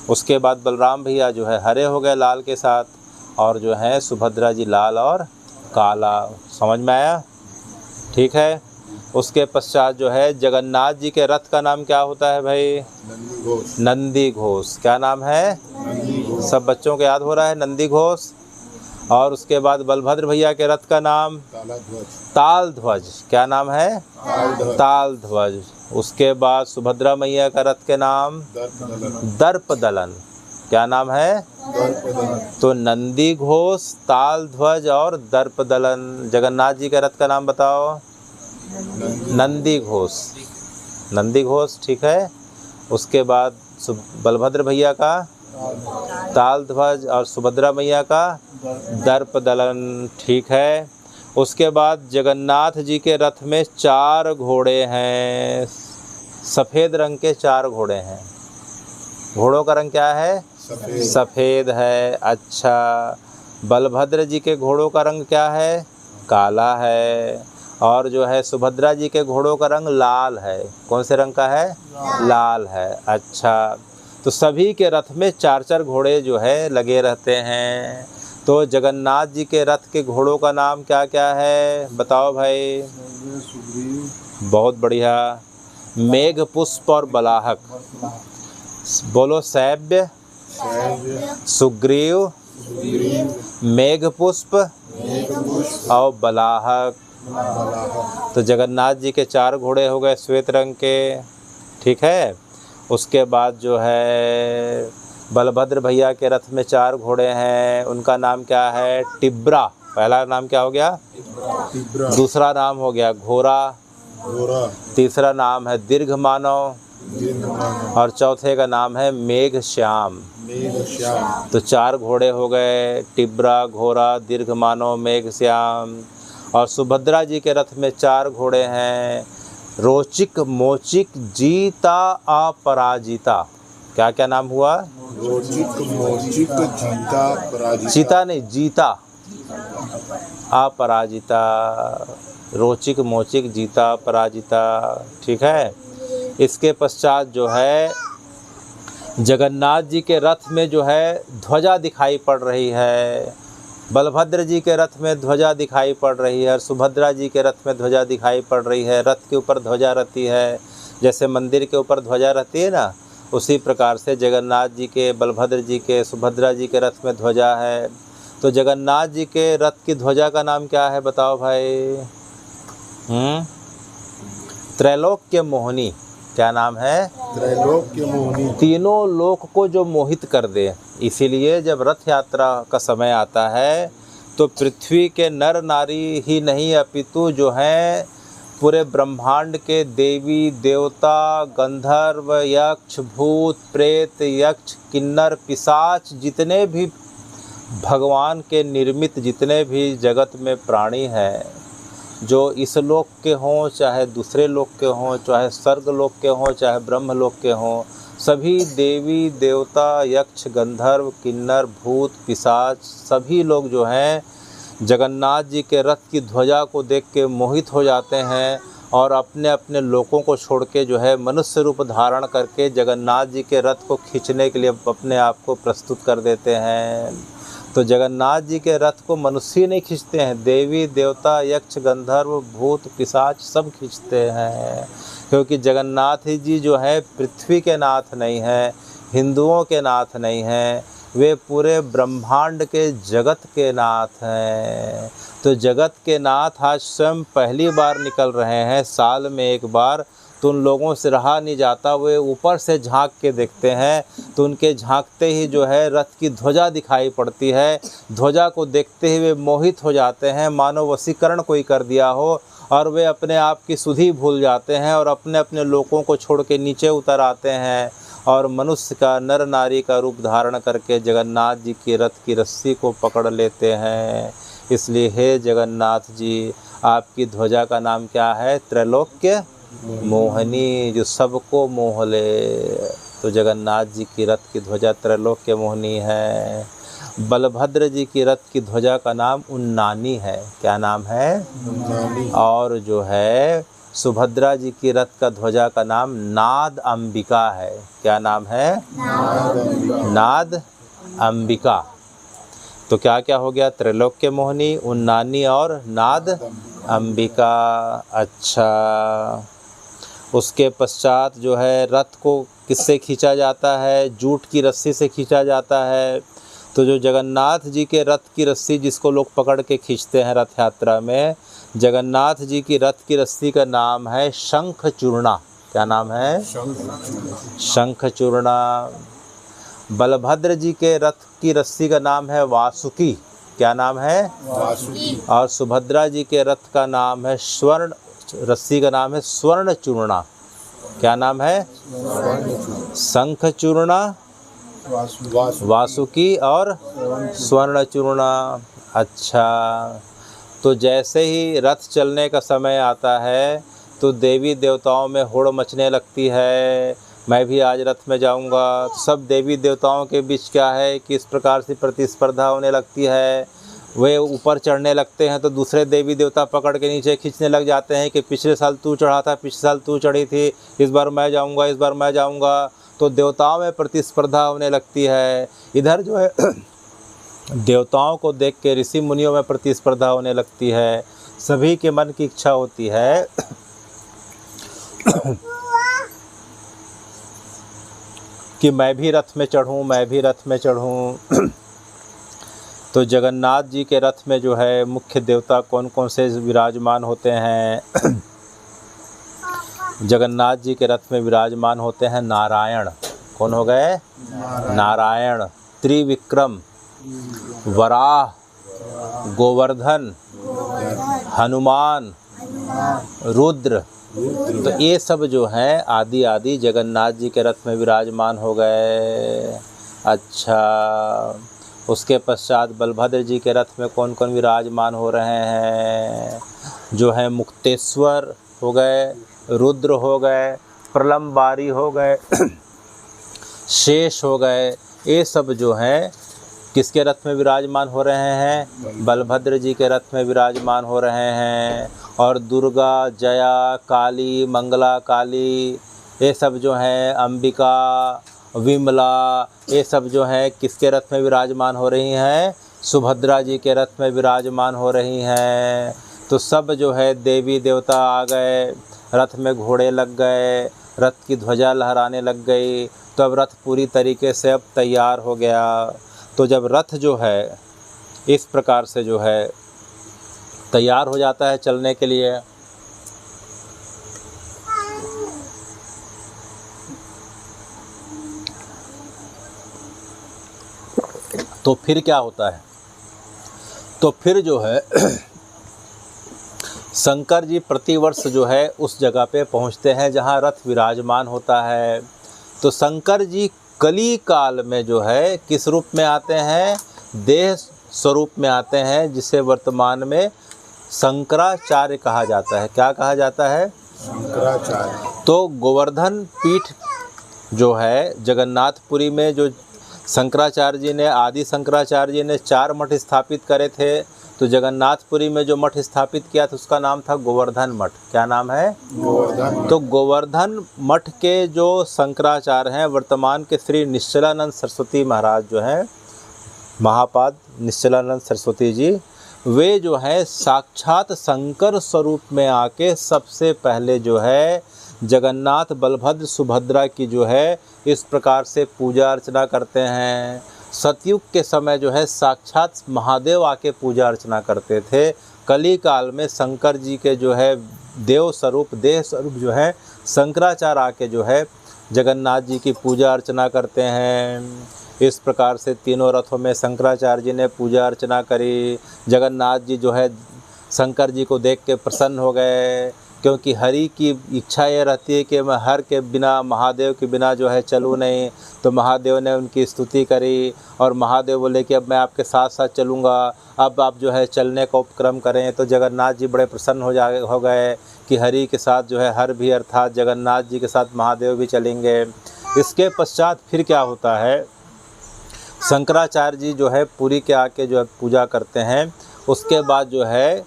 उसके बाद बलराम भैया जो है हरे हो गए लाल के साथ, और जो है सुभद्रा जी लाल और काला। समझ में आया? ठीक है। उसके पश्चात जो है जगन्नाथ जी के रथ का नाम क्या होता है भाई? नंदी घोष। क्या नाम है? सब बच्चों को याद हो रहा है, नंदी घोष। और उसके बाद बलभद्र भैया के रथ का नाम ताल ध्वज। क्या नाम है? ताल ध्वज। उसके बाद सुभद्रा मैया का रथ के नाम दर्प दलन। क्या नाम है? तो नंदी घोष, ताल ध्वज और दर्प दलन। जगन्नाथ जी के रथ का नाम बताओ? नंदी घोष। नंदी घोष, ठीक है। उसके बाद बलभद्र भैया का ताल ध्वज और सुभद्रा मैया का दर्प दलन, ठीक है। उसके बाद जगन्नाथ जी के रथ में 4 घोड़े हैं, सफ़ेद रंग के 4 घोड़े हैं। घोड़ों का रंग क्या है? सफ़ेद है। अच्छा, बलभद्र जी के घोड़ों का रंग क्या है? काला है। और जो है सुभद्रा जी के घोड़ों का रंग लाल है। कौन से रंग का है? लाल है। अच्छा, तो सभी के रथ में 4-4 घोड़े जो है लगे रहते हैं। तो जगन्नाथ जी के रथ के घोड़ों का नाम क्या क्या है बताओ भाई? बहुत बढ़िया। मेघ पुष्प और बलाहक। बोलो, सैव्य, सुग्रीव, मेघ पुष्प और बलाहक। तो जगन्नाथ जी के 4 घोड़े हो गए श्वेत रंग के, ठीक है। उसके बाद जो है बलभद्र भैया के रथ में 4 घोड़े हैं, उनका नाम क्या है? टिब्रा। पहला नाम क्या हो गया? दूसरा नाम हो गया घोरा। तीसरा नाम है दीर्घमानव और चौथे का नाम है मेघ श्याम। तो 4 घोड़े हो गए, टिब्रा, घोरा, दीर्घमानव, मेघ श्याम। और सुभद्रा जी के रथ में 4 घोड़े हैं, रोचिक, मोचिक, जीता, अपराजिता। क्या क्या नाम हुआ? रोचिक, मोचिक, जीता, पराजिता। चीता नहीं, जीता, अपराजिता। रोचिक, मोचिक, जीता, पराजिता, ठीक है। इसके पश्चात जो है जगन्नाथ जी के रथ में जो है ध्वजा दिखाई पड़ रही है। बलभद्र जी के रथ में ध्वजा दिखाई पड़ रही है और सुभद्रा जी के रथ में ध्वजा दिखाई पड़ रही है। रथ के ऊपर ध्वजा रहती है, जैसे मंदिर के ऊपर ध्वजा रहती है ना, उसी प्रकार से जगन्नाथ जी के, बलभद्र जी के, सुभद्रा जी के रथ में ध्वजा है। तो जगन्नाथ जी के रथ की ध्वजा का नाम क्या है बताओ भाई? त्रैलोक्य मोहिनी। क्या नाम है? त्रैलोक्य मोहिनी। तीनों लोक को जो मोहित कर दे। इसीलिए जब रथ यात्रा का समय आता है तो पृथ्वी के नर नारी ही नहीं अपितु जो हैं पूरे ब्रह्मांड के देवी देवता, गंधर्व, यक्ष, भूत, प्रेत, यक्ष, किन्नर, पिशाच, जितने भी भगवान के निर्मित जितने भी जगत में प्राणी हैं, जो इस लोक के हों चाहे दूसरे लोक के हों, चाहे स्वर्ग लोक के हों चाहे ब्रह्म लोक के हों, सभी देवी देवता, यक्ष, गंधर्व, किन्नर, भूत, पिशाच, सभी लोग जो हैं जगन्नाथ जी के रथ की ध्वजा को देख के मोहित हो जाते हैं और अपने अपने लोकों को छोड़ के जो है मनुष्य रूप धारण करके जगन्नाथ जी के रथ को खींचने के लिए अपने आप को प्रस्तुत कर देते हैं। तो जगन्नाथ जी के रथ को मनुष्य नहीं खींचते हैं, देवी देवता, यक्ष, गंधर्व, भूत, पिशाच सब खींचते हैं, क्योंकि जगन्नाथ जी जो है पृथ्वी के नाथ नहीं हैं, हिंदुओं के नाथ नहीं हैं, वे पूरे ब्रह्मांड के जगत के नाथ हैं। तो जगत के नाथ आज स्वयं पहली बार निकल रहे हैं, साल में एक बार, तो उन लोगों से रहा नहीं जाता, वे ऊपर से झांक के देखते हैं तो उनके झांकते ही जो है रथ की ध्वजा दिखाई पड़ती है। ध्वजा को देखते ही वे मोहित हो जाते हैं, मानो वशीकरण कोई कर दिया हो, और वे अपने आप की सुधि भूल जाते हैं और अपने अपने लोगों को छोड़ के नीचे उतर आते हैं और मनुष्य का, नर नारी का रूप धारण करके जगन्नाथ जी की रथ की रस्सी को पकड़ लेते हैं। इसलिए हे जगन्नाथ जी, आपकी ध्वजा का नाम क्या है? त्रैलोक्य मोहिनी, जो सबको मोह ले। तो जगन्नाथ जी की रथ की ध्वजा त्रैलोक्य मोहिनी है। बलभद्र जी की रथ की ध्वजा का नाम उन्नानी है। क्या नाम है? उन्नानी। और जो है सुभद्रा जी की रथ का ध्वजा का नाम नाद अंबिका है। क्या नाम है? नाद अंबिका। तो क्या क्या हो गया? त्रैलोक्य मोहिनी, उन्नानी और नाद अंबिका। अच्छा, उसके पश्चात जो है रथ को किससे खींचा जाता है? जूट की रस्सी से खींचा जाता है। तो जो जगन्नाथ जी के रथ की रस्सी जिसको लोग पकड़ के खींचते हैं रथ यात्रा में, जगन्नाथ जी की रथ की रस्सी का नाम है शंखचूर्णा। क्या नाम है? शंखचूर्णा। बलभद्र जी के रथ की रस्सी का नाम है वासुकी। क्या नाम है? वासुकी। और सुभद्रा जी के रथ का नाम है स्वर्ण, रस्सी का नाम है स्वर्णचूर्णा। क्या नाम है? शंखचूर्णा, वासुकी और स्वर्णचूर्णा। अच्छा, तो जैसे ही रथ चलने का समय आता है तो देवी देवताओं में होड़ मचने लगती है, मैं भी आज रथ में जाऊंगा। तो सब देवी देवताओं के बीच क्या है कि इस प्रकार से प्रतिस्पर्धा होने लगती है। वे ऊपर चढ़ने लगते हैं तो दूसरे देवी देवता पकड़ के नीचे खींचने लग जाते हैं कि पिछले साल तू चढ़ा था, पिछले साल तू चढ़ी थी, इस बार मैं जाऊंगा, इस बार मैं जाऊंगा। तो देवताओं में प्रतिस्पर्धा होने लगती है। इधर जो है देवताओं को देख के ऋषि मुनियों में प्रतिस्पर्धा होने लगती है। सभी के मन की इच्छा होती है कि मैं भी रथ में चढ़ूं, मैं भी रथ में चढ़ूं। तो जगन्नाथ जी के रथ में जो है मुख्य देवता कौन कौन से विराजमान होते हैं? जगन्नाथ जी के रथ में विराजमान होते हैं नारायण। कौन हो गए? नारायण। त्रिविक्रम, वराह, गोवर्धन, हनुमान, रुद्र। तो ये सब जो हैं आदि आदि जगन्नाथ जी के रथ में विराजमान हो गए। अच्छा, उसके पश्चात बलभद्र जी के रथ में कौन कौन विराजमान हो रहे हैं? जो है मुक्तेश्वर हो गए, रुद्र हो गए, प्रलंबारी हो गए, शेष हो गए। ये सब जो हैं किसके रथ में विराजमान हो रहे हैं? बलभद्र जी के रथ में विराजमान हो रहे हैं। और दुर्गा, जया, काली, मंगला काली, ये सब जो हैं, अंबिका, विमला, ये सब जो हैं किसके रथ में विराजमान हो रही हैं? सुभद्रा जी के रथ में विराजमान हो रही हैं। तो सब जो है देवी देवता आ गए, रथ में घोड़े लग गए, रथ की ध्वजा लहराने लग गई। तो अब रथ पूरी तरीके से अब तैयार हो गया। तो जब रथ जो है इस प्रकार से जो है तैयार हो जाता है चलने के लिए, तो फिर क्या होता है? तो फिर जो है शंकर जी प्रतिवर्ष जो है उस जगह पे पहुंचते हैं जहां रथ विराजमान होता है। तो शंकर जी कली काल में जो है किस रूप में आते हैं? देह स्वरूप में आते हैं, जिसे वर्तमान में शंकराचार्य कहा जाता है। क्या कहा जाता है? शंकराचार्य। तो गोवर्धन पीठ जो है जगन्नाथपुरी में, जो शंकराचार्य जी ने, आदि शंकराचार्य जी ने 4 मठ स्थापित करे थे। तो जगन्नाथपुरी में जो मठ स्थापित किया था उसका नाम था गोवर्धन मठ। क्या नाम है? गोवर्धन। तो गोवर्धन मठ के जो शंकराचार्य हैं, वर्तमान के श्री निश्चलानंद सरस्वती महाराज जो हैं, महापाद निश्चलानंद सरस्वती जी, वे जो है साक्षात शंकर स्वरूप में आके सबसे पहले जो है जगन्नाथ, बलभद्र, सुभद्रा की जो है इस प्रकार से पूजा अर्चना करते हैं। सतयुग के समय जो है साक्षात महादेव आके पूजा अर्चना करते थे। कली काल में शंकर जी के जो है देव स्वरूप, देह स्वरूप जो है शंकराचार्य आके जो है जगन्नाथ जी की पूजा अर्चना करते हैं। इस प्रकार से तीनों रथों में शंकराचार्य जी ने पूजा अर्चना करी। जगन्नाथ जी जो है शंकर जी को देख के प्रसन्न हो गए, क्योंकि हरि की इच्छा ये रहती है कि मैं हर के बिना, महादेव के बिना जो है चलूँ नहीं। तो महादेव ने उनकी स्तुति करी और महादेव बोले कि अब मैं आपके साथ साथ चलूँगा, अब आप जो है चलने का उपक्रम करें। तो जगन्नाथ जी बड़े प्रसन्न हो गए कि हरि के साथ जो है हर भी, अर्थात जगन्नाथ जी के साथ महादेव भी चलेंगे। इसके पश्चात फिर क्या होता है? शंकराचार्य जी जो है पुरी के आके जो है पूजा करते हैं। उसके बाद जो है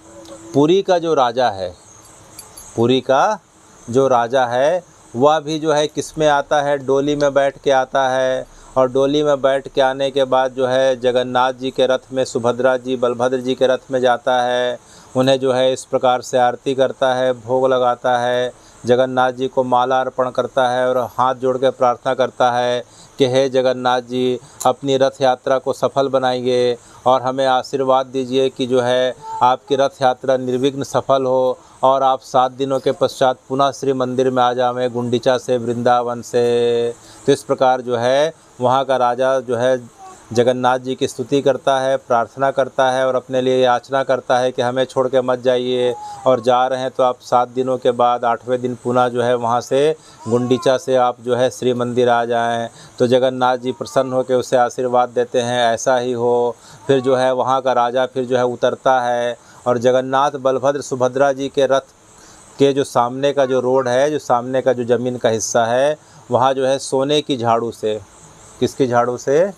पुरी का जो राजा है, पुरी का जो राजा है वह भी जो है किस में आता है? डोली में बैठ के आता है। और डोली में बैठ के आने के बाद जो है जगन्नाथ जी के रथ में सुभद्रा जी बलभद्र जी के रथ में जाता है, उन्हें जो है इस प्रकार से आरती करता है, भोग लगाता है, जगन्नाथ जी को माला अर्पण करता है और हाथ जोड़ के प्रार्थना करता है कि हे जगन्नाथ जी, अपनी रथ यात्रा को सफल बनाइए और हमें आशीर्वाद दीजिए कि जो है आपकी रथ यात्रा निर्विघ्न सफल हो और आप 7 दिनों के पश्चात पुनः श्री मंदिर में आ जाएं, गुंडीचा से, वृंदावन से। तो इस प्रकार जो है वहाँ का राजा जो है जगन्नाथ जी की स्तुति करता है, प्रार्थना करता है और अपने लिए याचना करता है कि हमें छोड़ के मत जाइए, और जा रहे हैं तो आप 7 दिनों के बाद 8वें दिन पुनः जो है वहाँ से गुंडीचा से आप जो है श्री मंदिर आ जाएं। तो जगन्नाथ जी प्रसन्न होकर उसे आशीर्वाद देते हैं ऐसा ही हो। फिर जो है वहाँ का राजा फिर जो है उतरता है और जगन्नाथ बलभद्र सुभद्रा जी के रथ के जो सामने का जो रोड है, जो सामने का जो ज़मीन का हिस्सा है, वहाँ जो है सोने की झाड़ू से, किसकी झाड़ू से?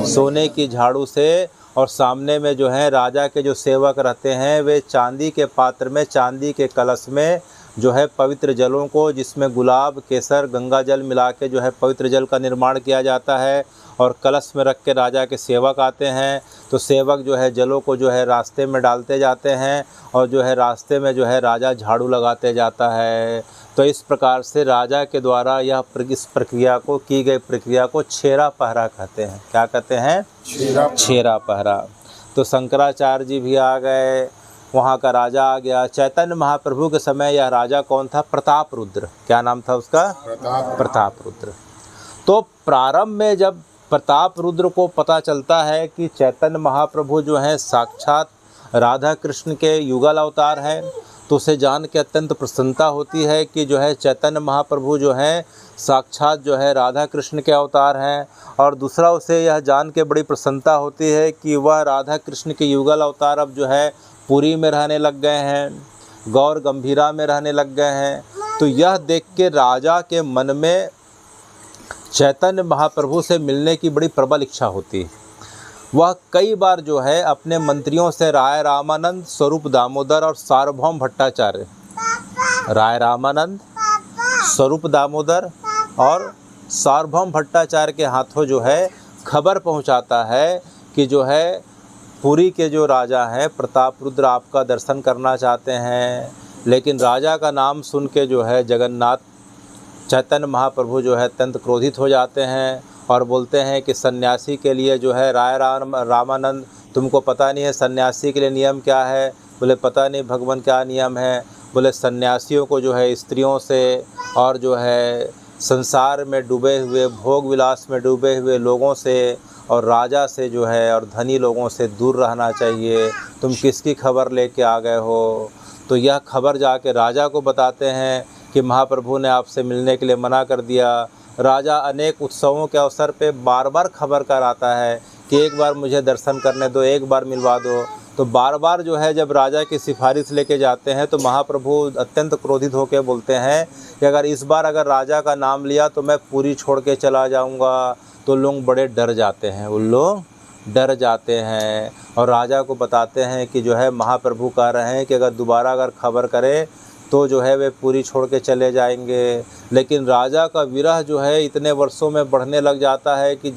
सोने की झाड़ू से, और सामने में जो है राजा के जो सेवक रहते हैं वे चांदी के पात्र में, चांदी के कलश में जो है पवित्र जलों को, जिसमें गुलाब, केसर, गंगा जल मिला के जो है पवित्र जल का निर्माण किया जाता है, और कलश में रख के राजा के सेवक आते हैं। तो सेवक जो है जलों को जो है रास्ते में डालते जाते हैं और जो है रास्ते में जो है राजा झाड़ू लगाते जाता है। तो इस प्रकार से राजा के द्वारा इस प्रक्रिया को, की गई प्रक्रिया को छेरा पहरा कहते हैं। क्या कहते हैं? छेरा पहरा। तो शंकराचार्य जी भी आ गए, वहाँ का राजा आ गया। चैतन्य महाप्रभु के समय यह राजा कौन था? प्रताप रुद्र। क्या नाम था उसका? प्रताप रुद्र। तो प्रारंभ में जब प्रताप रुद्र को पता चलता है कि चैतन्य महाप्रभु जो हैं साक्षात राधा कृष्ण के युगल अवतार हैं, तो उसे जान के अत्यंत प्रसन्नता होती है कि जो है चैतन्य महाप्रभु जो हैं साक्षात जो है राधा कृष्ण के अवतार हैं। और दूसरा उसे यह जान के बड़ी प्रसन्नता होती है कि वह राधा कृष्ण के युगल अवतार अब जो है पुरी में रहने लग गए हैं, गौर गंभीरा में रहने लग गए हैं। तो यह देख के राजा के मन में चैतन्य महाप्रभु से मिलने की बड़ी प्रबल इच्छा होती है। वह कई बार जो है अपने मंत्रियों से राय रामानंद, स्वरूप दामोदर और सार्वभौम भट्टाचार्य, राय रामानंद, स्वरूप दामोदर और सार्वभौम भट्टाचार्य के हाथों जो है खबर पहुंचाता है कि जो है पुरी के जो राजा हैं प्रताप रुद्र आपका दर्शन करना चाहते हैं। लेकिन राजा का नाम सुन के जो है जगन्नाथ चैतन्य महाप्रभु जो है अत्यंत क्रोधित हो जाते हैं और बोलते हैं कि सन्यासी के लिए जो है राय रामानंद, तुमको पता नहीं है सन्यासी के लिए नियम क्या है? बोले पता नहीं भगवान क्या नियम है। बोले सन्यासियों को जो है स्त्रियों से और जो है संसार में डूबे हुए, भोग विलास में डूबे हुए लोगों से और राजा से जो है और धनी लोगों से दूर रहना चाहिए। तुम किसकी खबर लेके आ गए हो? तो यह खबर जाके राजा को बताते हैं कि महाप्रभु ने आपसे मिलने के लिए मना कर दिया। राजा अनेक उत्सवों के अवसर पे बार बार खबर कर आता है कि एक बार मुझे दर्शन करने दो, एक बार मिलवा दो। तो बार बार जो है जब राजा की सिफारिश लेके जाते हैं तो महाप्रभु अत्यंत क्रोधित होकर बोलते हैं कि अगर इस बार अगर राजा का नाम लिया तो मैं पूरी छोड़ के चला जाऊंगा। तो लोग बड़े डर जाते हैं, उन लोग डर जाते हैं और राजा को बताते हैं कि जो है महाप्रभु कह रहे हैं कि अगर दोबारा अगर खबर करे तो जो है वे पूरी छोड़ के चले जाएंगे। लेकिन राजा का विरह जो है इतने वर्षों में बढ़ने लग जाता है कि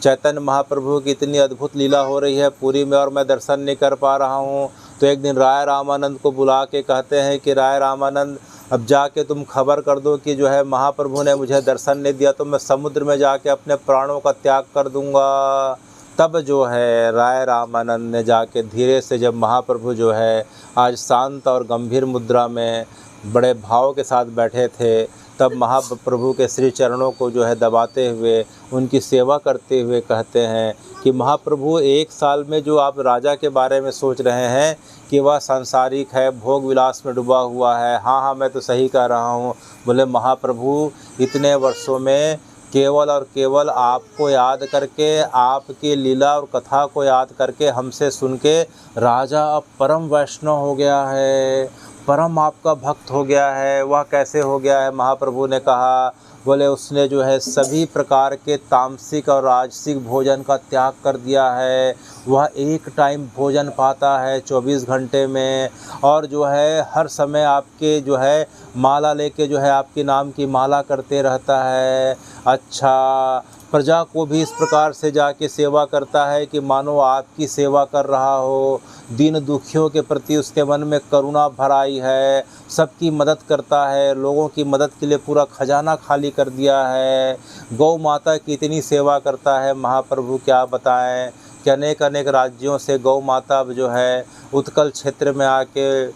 चैतन्य महाप्रभु की इतनी अद्भुत लीला हो रही है पुरी में और मैं दर्शन नहीं कर पा रहा हूँ। तो एक दिन राय रामानंद को बुला के कहते हैं कि राय रामानंद, अब जाके तुम खबर कर दो कि जो है महाप्रभु ने मुझे दर्शन नहीं दिया तो मैं समुद्र में जाके अपने प्राणों का त्याग कर दूंगा। तब जो है राय रामानंद ने जाके धीरे से, जब महाप्रभु जो है आज शांत और गंभीर मुद्रा में बड़े भाव के साथ बैठे थे, तब महाप्रभु के श्री चरणों को जो है दबाते हुए उनकी सेवा करते हुए कहते हैं कि महाप्रभु, एक साल में जो आप राजा के बारे में सोच रहे हैं कि वह सांसारिक है, भोग विलास में डूबा हुआ है, हाँ मैं तो सही कह रहा हूँ। बोले महाप्रभु, इतने वर्षों में केवल और केवल आपको याद करके, आपकी लीला और कथा को याद करके हमसे सुन के राजा अब परम वैष्णव हो गया है, परम आपका भक्त हो गया है। वह कैसे हो गया है? महाप्रभु ने कहा, बोले उसने जो है सभी प्रकार के तामसिक और राजसिक भोजन का त्याग कर दिया है। वह एक टाइम भोजन पाता है 24 घंटे में, और जो है हर समय आपके जो है माला लेके जो है आपके नाम की माला करते रहता है। अच्छा, प्रजा को भी इस प्रकार से जाके सेवा करता है कि मानो आपकी सेवा कर रहा हो। दीन दुखियों के प्रति उसके मन में करुणा भराई है, सबकी मदद करता है, लोगों की मदद के लिए पूरा खजाना खाली कर दिया है। गौ माता की इतनी सेवा करता है महाप्रभु, क्या बताएं कि अनेक अनेक राज्यों से गौ माता जो है उत्कल क्षेत्र में आके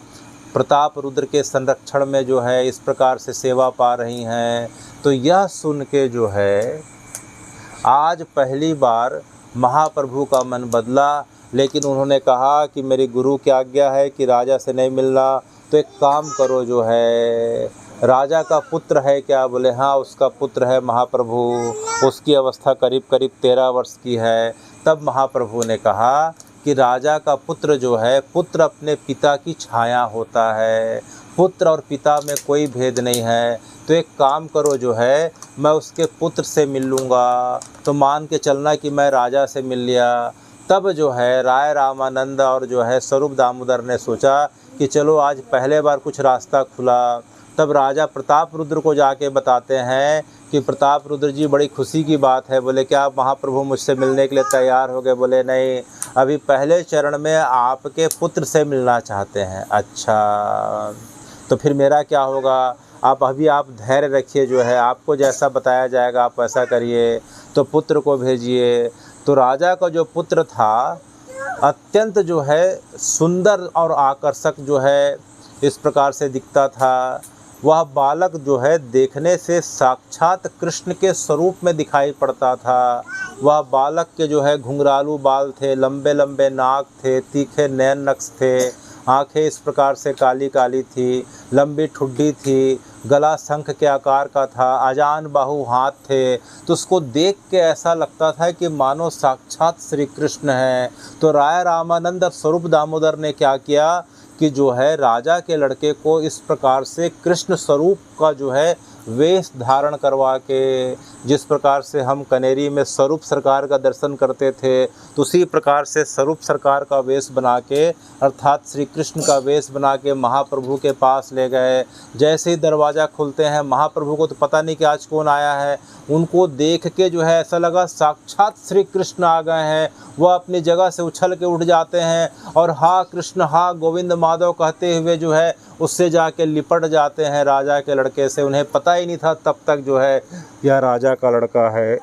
प्रताप रुद्र के संरक्षण में जो है इस प्रकार से सेवा पा रही हैं। तो यह सुन के जो है आज पहली बार महाप्रभु का मन बदला, लेकिन उन्होंने कहा कि मेरी गुरु की आज्ञा है कि राजा से नहीं मिलना, तो एक काम करो, जो है राजा का पुत्र है क्या? बोले हाँ उसका पुत्र है महाप्रभु, उसकी अवस्था करीब करीब 13 वर्ष की है। तब महाप्रभु ने कहा कि राजा का पुत्र जो है, पुत्र अपने पिता की छाया होता है, पुत्र और पिता में कोई भेद नहीं है। तो एक काम करो, जो है मैं उसके पुत्र से मिल लूँगा, तो मान के चलना कि मैं राजा से मिल लिया। तब जो है राय रामानंद और जो है स्वरूप दामोदर ने सोचा कि चलो आज पहले बार कुछ रास्ता खुला। तब राजा प्रताप रुद्र को जाके बताते हैं कि प्रताप रुद्र जी बड़ी खुशी की बात है। बोले क्या महाप्रभु मुझसे मिलने के लिए तैयार हो गए? बोले नहीं, अभी पहले चरण में आपके पुत्र से मिलना चाहते हैं। अच्छा, तो फिर मेरा क्या होगा? आप धैर्य रखिए, जो है आपको जैसा बताया जाएगा आप वैसा करिए। तो पुत्र को भेजिए। तो राजा का जो पुत्र था अत्यंत जो है सुंदर और आकर्षक जो है इस प्रकार से दिखता था। वह बालक जो है देखने से साक्षात कृष्ण के स्वरूप में दिखाई पड़ता था। वह बालक के जो है घुंघरालू बाल थे, लंबे लंबे नाक थे, तीखे नयन नक्श थे, आंखें इस प्रकार से काली काली थी, लंबी ठुड्डी थी, गला शंख के आकार का था, अजान बाहु हाथ थे। तो उसको देख के ऐसा लगता था कि मानो साक्षात श्री कृष्ण हैं। तो राय रामानंद और स्वरूप दामोदर ने क्या किया कि जो है राजा के लड़के को इस प्रकार से कृष्ण स्वरूप का जो है वेश धारण करवा के, जिस प्रकार से हम कनेरी में स्वरूप सरकार का दर्शन करते थे, तो उसी प्रकार से स्वरूप सरकार का वेश बना के, अर्थात श्री कृष्ण का वेश बना के महाप्रभु के पास ले गए। जैसे ही दरवाज़ा खुलते हैं, महाप्रभु को तो पता नहीं कि आज कौन आया है। उनको देख के जो है ऐसा लगा साक्षात श्री कृष्ण आ गए हैं। वह अपनी जगह से उछल के उठ जाते हैं और हा कृष्ण, हा गोविंद माधव कहते हुए जो है उससे जाके लिपट जाते हैं राजा के लड़के से। उन्हें पता ही नहीं था तब तक जो है यह राजा का लड़का है।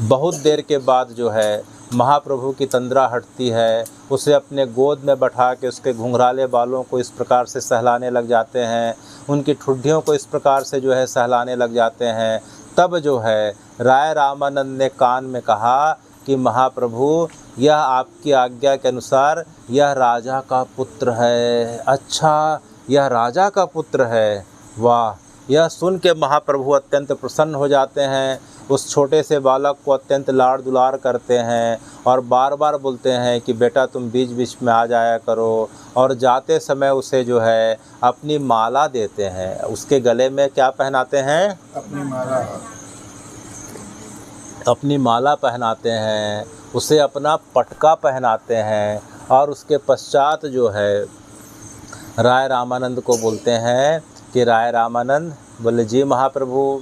बहुत देर के बाद जो है महाप्रभु की तंद्रा हटती है, उसे अपने गोद में बैठा के उसके घुंघराले बालों को इस प्रकार से सहलाने लग जाते हैं, उनकी ठुड्डियों को इस प्रकार से जो है सहलाने लग जाते हैं। तब जो है राय रामानंद ने कान में कहा कि महाप्रभु यह आपकी आज्ञा के अनुसार यह राजा का पुत्र है। अच्छा, यह राजा का पुत्र है, वाह। यह सुन के महाप्रभु अत्यंत प्रसन्न हो जाते हैं, उस छोटे से बालक को अत्यंत लाड़ दुलार करते हैं और बार बार बोलते हैं कि बेटा तुम बीच बीच में आ जाया करो। और जाते समय उसे जो है अपनी माला देते हैं। उसके गले में क्या पहनाते हैं? अपनी माला पहनाते हैं, उसे अपना पटका पहनाते हैं। और उसके पश्चात जो है राय रामानंद को बोलते हैं कि राय रामानंद, बोले जी महाप्रभु,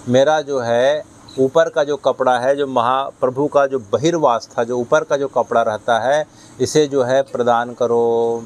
मेरा जो है ऊपर का जो कपड़ा है, जो महाप्रभु का जो बहिर्वास था, जो ऊपर का जो कपड़ा रहता है, इसे जो है प्रदान करो।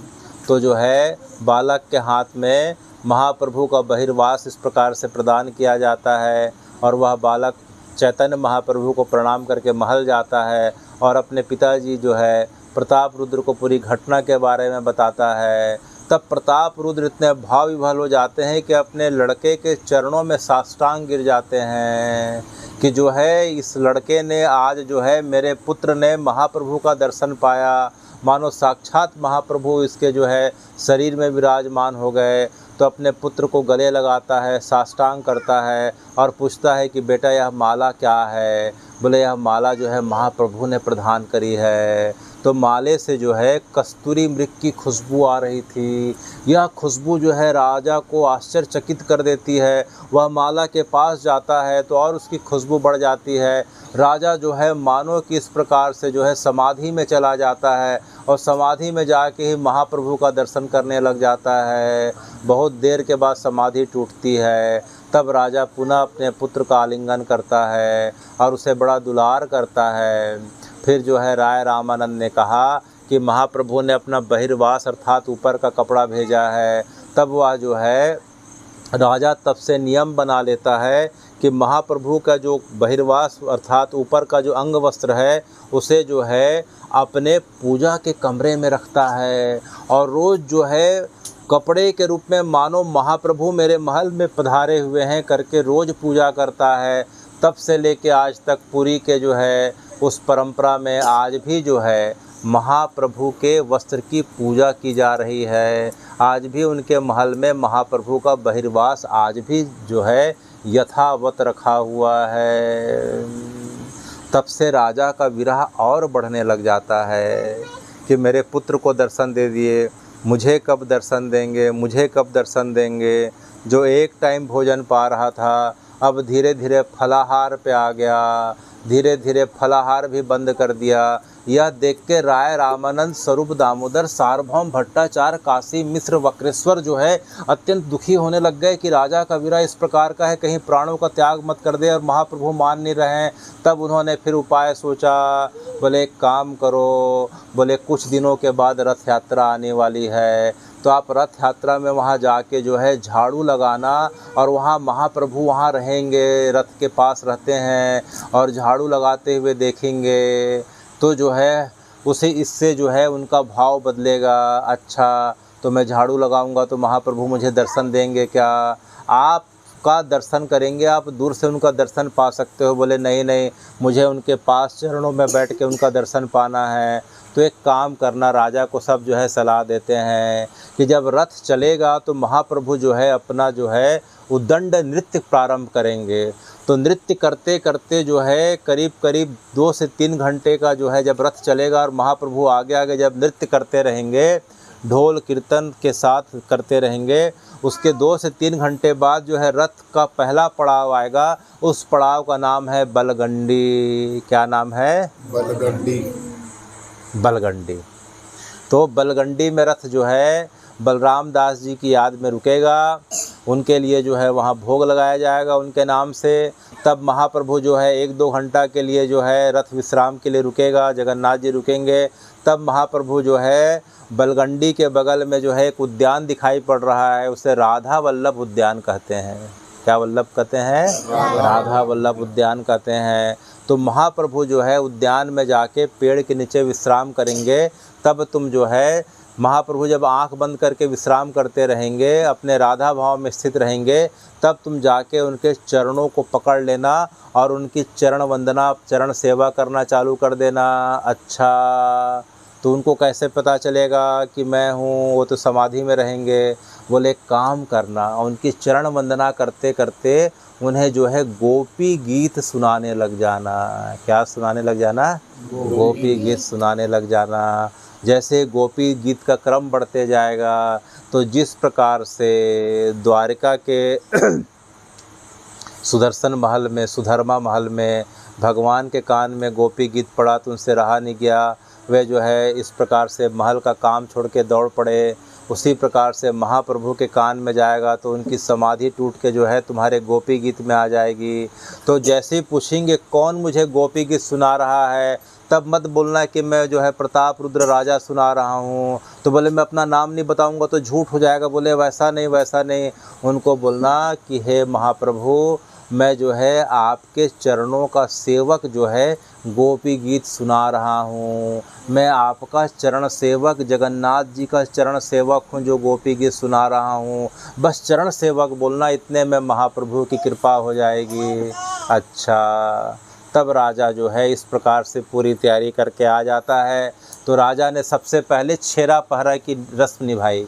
तो जो है बालक के हाथ में महाप्रभु का बहिर्वास इस प्रकार से प्रदान किया जाता है और वह बालक चैतन्य महाप्रभु को प्रणाम करके महल जाता है और अपने पिताजी जो है प्रताप रुद्र को पूरी घटना के बारे में बताता है। तब प्रताप रुद्र इतने भाव विभोर हो जाते हैं कि अपने लड़के के चरणों में साष्टांग गिर जाते हैं कि जो है इस लड़के ने आज जो है मेरे पुत्र ने महाप्रभु का दर्शन पाया, मानो साक्षात महाप्रभु इसके जो है शरीर में विराजमान हो गए। तो अपने पुत्र को गले लगाता है, साष्टांग करता है और पूछता है कि बेटा यह माला क्या है? बोले यह माला जो है महाप्रभु ने प्रदान करी है। तो माले से जो है कस्तूरी मृग की खुशबू आ रही थी। यह खुशबू जो है राजा को आश्चर्यचकित कर देती है। वह माला के पास जाता है तो और उसकी खुशबू बढ़ जाती है। राजा जो है मानो कि इस प्रकार से जो है समाधि में चला जाता है और समाधि में जाके ही महाप्रभु का दर्शन करने लग जाता है। बहुत देर के बाद समाधि टूटती है। तब राजा पुनः अपने पुत्र का आलिंगन करता है और उसे बड़ा दुलार करता है। फिर जो है राय रामानंद ने कहा कि महाप्रभु ने अपना बहिर्वास अर्थात ऊपर का कपड़ा भेजा है। तब वह जो है राजा तब से नियम बना लेता है कि महाप्रभु का जो बहिर्वास अर्थात ऊपर का जो अंग वस्त्र है उसे जो है अपने पूजा के कमरे में रखता है और रोज़ जो है कपड़े के रूप में मानो महाप्रभु मेरे महल में पधारे हुए हैं करके रोज़ पूजा करता है। तब से लेके आज तक पुरी के जो है उस परंपरा में आज भी जो है महाप्रभु के वस्त्र की पूजा की जा रही है। आज भी उनके महल में महाप्रभु का बहिर्वास आज भी जो है यथावत रखा हुआ है। तब से राजा का विरह और बढ़ने लग जाता है कि मेरे पुत्र को दर्शन दे दिए, मुझे कब दर्शन देंगे, मुझे कब दर्शन देंगे। जो एक टाइम भोजन पा रहा था अब धीरे धीरे फलाहार पे आ गया, धीरे धीरे फलाहार भी बंद कर दिया। यह देख के राय रामानंद, स्वरूप दामोदर, सार्वभौम भट्टाचार्य, काशी मिश्र, वक्रेश्वर जो है अत्यंत दुखी होने लग गए कि राजा का विरह इस प्रकार का है, कहीं प्राणों का त्याग मत कर दे और महाप्रभु मान नहीं रहे हैं। तब उन्होंने फिर उपाय सोचा, बोले एक काम करो, बोले कुछ दिनों के बाद रथ यात्रा आने वाली है तो आप रथ यात्रा में वहाँ जाके जो है झाड़ू लगाना और वहाँ महाप्रभु वहाँ रहेंगे, रथ के पास रहते हैं और झाड़ू लगाते हुए देखेंगे तो जो है उसे इससे जो है उनका भाव बदलेगा। अच्छा तो मैं झाड़ू लगाऊंगा तो महाप्रभु मुझे दर्शन देंगे क्या? आपका दर्शन करेंगे, आप दूर से उनका दर्शन पा सकते हो। बोले नहीं नहीं, मुझे उनके पास चरणों में बैठ के उनका दर्शन पाना है। तो एक काम करना, राजा को सब जो है सलाह देते हैं कि जब रथ चलेगा तो महाप्रभु जो है अपना जो है उद्दंड नृत्य प्रारंभ करेंगे। तो नृत्य करते करते जो है करीब करीब 2 से 3 घंटे का जो है जब रथ चलेगा और महाप्रभु आगे आगे जब नृत्य करते रहेंगे, ढोल कीर्तन के साथ करते रहेंगे, उसके 2 से 3 घंटे बाद जो है रथ का पहला पड़ाव आएगा। उस पड़ाव का नाम है बलगंडी। क्या नाम है? बलगंडी। बलगंडी। तो बलगंडी में रथ जो है बलराम दास जी की याद में रुकेगा, उनके लिए जो है वहाँ भोग लगाया जाएगा उनके नाम से। तब महाप्रभु जो है 1-2 घंटा के लिए जो है रथ विश्राम के लिए रुकेगा, जगन्नाथ जी रुकेंगे। तब महाप्रभु जो है बलगंडी के बगल में जो है एक उद्यान दिखाई पड़ रहा है, उसे राधा वल्लभ उद्यान कहते हैं। क्या वल्लभ कहते हैं? राधा वल्लभ उद्यान कहते हैं। तो महाप्रभु जो है उद्यान में जाके पेड़ के नीचे विश्राम करेंगे। तब तुम जो है महाप्रभु जब आंख बंद करके विश्राम करते रहेंगे, अपने राधा भाव में स्थित रहेंगे, तब तुम जाके उनके चरणों को पकड़ लेना और उनकी चरण वंदना, चरण सेवा करना चालू कर देना। अच्छा तो उनको कैसे पता चलेगा कि मैं हूँ? वो तो समाधि में रहेंगे। बोले काम करना, उनकी चरण वंदना करते करते उन्हें जो है गोपी गीत सुनाने लग जाना। क्या सुनाने लग जाना? गोपी गीत सुनाने लग जाना। जैसे गोपी गीत का क्रम बढ़ते जाएगा तो जिस प्रकार से द्वारिका के सुदर्शन महल में, सुधर्मा महल में भगवान के कान में गोपी गीत पड़ा तो उनसे रहा नहीं गया, वे जो है इस प्रकार से महल का काम छोड़ के दौड़ पड़े। उसी प्रकार से महाप्रभु के कान में जाएगा तो उनकी समाधि टूट के जो है तुम्हारे गोपी गीत में आ जाएगी। तो जैसे ही पूछेंगे कौन मुझे गोपी गीत सुना रहा है, तब मत बोलना कि मैं जो है प्रताप रुद्र राजा सुना रहा हूँ। तो बोले मैं अपना नाम नहीं बताऊँगा तो झूठ हो जाएगा। बोले वैसा नहीं वैसा नहीं, उनको बोलना कि हे महाप्रभु, मैं जो है आपके चरणों का सेवक जो है गोपी गीत सुना रहा हूँ। मैं आपका चरण सेवक, जगन्नाथ जी का चरण सेवक हूँ जो गोपी गीत सुना रहा हूँ। बस चरण सेवक बोलना, इतने में महाप्रभु की कृपा हो जाएगी। अच्छा तब राजा जो है इस प्रकार से पूरी तैयारी करके आ जाता है। तो राजा ने सबसे पहले छेरा पहरा की रस्म निभाई।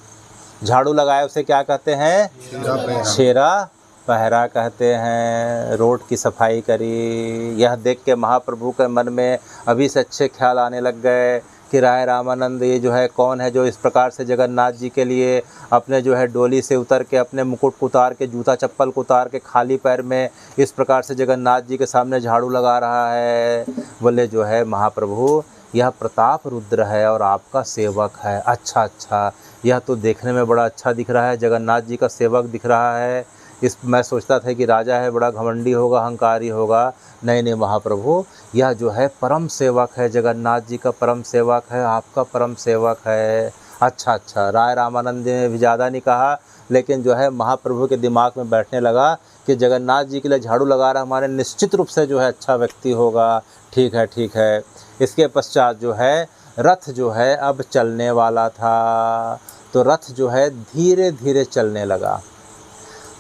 झाड़ू लगाया उसे क्या कहते हैं? छेरा पहरा कहते हैं। रोड की सफाई करी। यह देख के महाप्रभु के मन में अभी से अच्छे ख्याल आने लग गए कि राय रामानंद ये जो है कौन है जो इस प्रकार से जगन्नाथ जी के लिए अपने जो है डोली से उतर के, अपने मुकुट को उतार के, जूता चप्पल को उतार के, खाली पैर में इस प्रकार से जगन्नाथ जी के सामने झाड़ू लगा रहा है। बोले जो है महाप्रभु, यह प्रताप रुद्र है और आपका सेवक है। अच्छा, यह तो देखने में बड़ा अच्छा दिख रहा है, जगन्नाथ जी का सेवक दिख रहा है। इस मैं सोचता था कि राजा है, बड़ा घमंडी होगा, अहंकारी होगा। नहीं नहीं महाप्रभु, यह जो है परम सेवक है, जगन्नाथ जी का परम सेवक है, आपका परम सेवक है। अच्छा, राय रामानंद ने भी ज़्यादा नहीं कहा, लेकिन जो है महाप्रभु के दिमाग में बैठने लगा कि जगन्नाथ जी के लिए झाड़ू लगा रहा हमारे, निश्चित रूप से जो है अच्छा व्यक्ति होगा। ठीक है। इसके पश्चात जो है रथ जो है अब चलने वाला था, तो रथ जो है धीरे धीरे चलने लगा।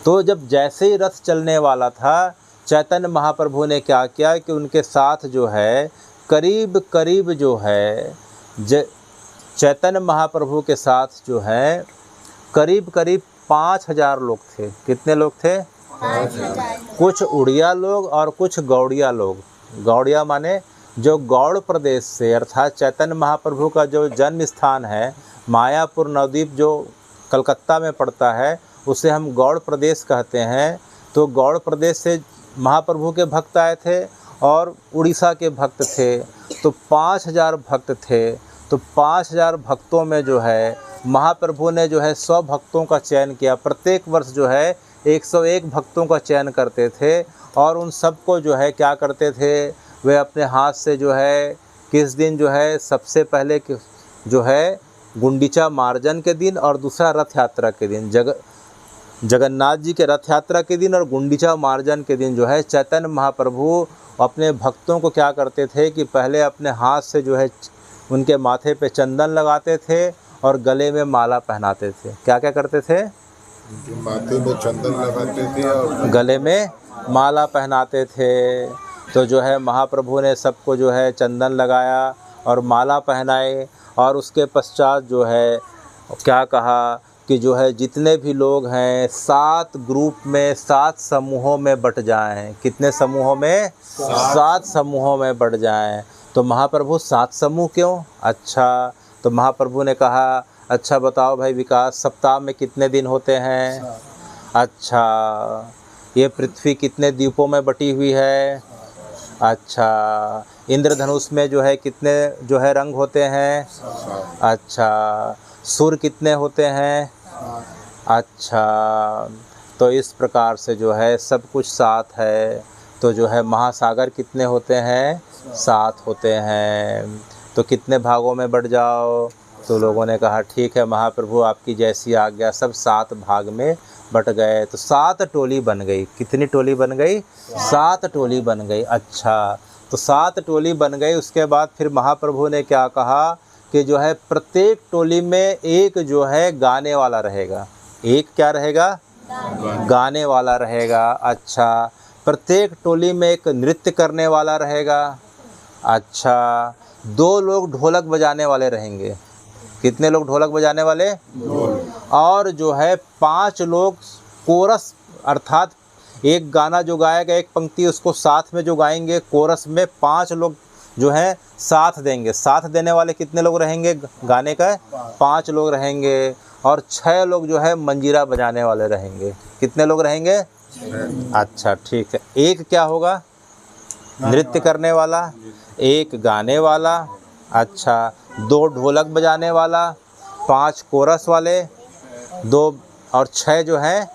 तो जब जैसे ही रथ चलने वाला था, चैतन्य महाप्रभु ने क्या किया कि उनके साथ जो है करीब जो है चैतन्य महाप्रभु के साथ जो है करीब 5000 लोग थे। कितने लोग थे? 5000। कुछ उड़िया लोग और कुछ गौड़िया लोग। गौड़िया माने जो गौड़ प्रदेश से, अर्थात चैतन्य महाप्रभु का जो जन्म स्थान है मायापुर नवद्वीप जो कलकत्ता में पड़ता है, उसे हम गौड़ प्रदेश कहते हैं। तो गौड़ प्रदेश से महाप्रभु के भक्त आए थे और उड़ीसा के भक्त थे, तो 5000 भक्त थे। तो 5000 भक्तों में जो है महाप्रभु ने जो है 100 भक्तों का चयन किया। प्रत्येक वर्ष जो है 101 भक्तों का चयन करते थे, और उन सबको जो है क्या करते थे, वे अपने हाथ से जो है किस दिन जो है सबसे पहले जो है गुंडीचा मार्जन के दिन और दूसरा रथ यात्रा के दिन, जगन्नाथ जी के रथ यात्रा के दिन और गुंडीचा मार्जन के दिन जो है चैतन्य महाप्रभु अपने भक्तों को क्या करते थे कि पहले अपने हाथ से जो है उनके माथे पे चंदन लगाते थे और गले में माला पहनाते थे। क्या करते थे? माथे में चंदन लगाते थे और गले में माला पहनाते थे। तो जो है महाप्रभु ने सबको जो है चंदन लगाया और माला पहनाए, और उसके पश्चात जो है क्या कहा कि जो है जितने भी लोग हैं 7 ग्रुप में 7 समूहों में बट जाएं। कितने समूहों में? 7 समूहों में बट जाएं। तो महाप्रभु 7 समूह क्यों? अच्छा, तो महाप्रभु ने कहा अच्छा बताओ भाई विकास, सप्ताह में कितने दिन होते हैं? अच्छा, ये पृथ्वी कितने द्वीपों में बटी हुई है? अच्छा, इंद्रधनुष में जो है कितने जो है रंग होते हैं? अच्छा, सुर कितने होते हैं? अच्छा, तो इस प्रकार से जो है सब कुछ 7 है। तो जो है महासागर कितने होते हैं? 7 होते हैं। तो कितने भागों में बट जाओ? तो लोगों ने कहा ठीक है महाप्रभु आपकी जैसी आज्ञा, सब 7 भाग में बट गए। तो 7 टोली बन गई। कितनी टोली बन गई? 7 टोली बन गई। अच्छा, तो 7 टोली बन गई। उसके बाद फिर महाप्रभु ने क्या कहा कि जो है प्रत्येक टोली में एक जो है गाने वाला रहेगा। एक क्या रहेगा? गाने वाला रहेगा। अच्छा, प्रत्येक टोली में एक नृत्य करने वाला रहेगा। अच्छा, 2 लोग ढोलक बजाने वाले रहेंगे। कितने लोग ढोलक बजाने वाले? 2। और जो है 5 लोग कोरस, अर्थात एक गाना जो गाएगा एक पंक्ति उसको साथ में जो गाएंगे, कोरस में 5 लोग जो हैं साथ देंगे। साथ देने वाले कितने लोग रहेंगे? गाने का 5 लोग रहेंगे। और 6 लोग जो है मंजीरा बजाने वाले रहेंगे। कितने लोग रहेंगे? 6। अच्छा ठीक है। एक क्या होगा? नृत्य करने वाला, एक गाने वाला, अच्छा 2 ढोलक बजाने वाला, 5 कोरस वाले, 2 और 6 जो हैं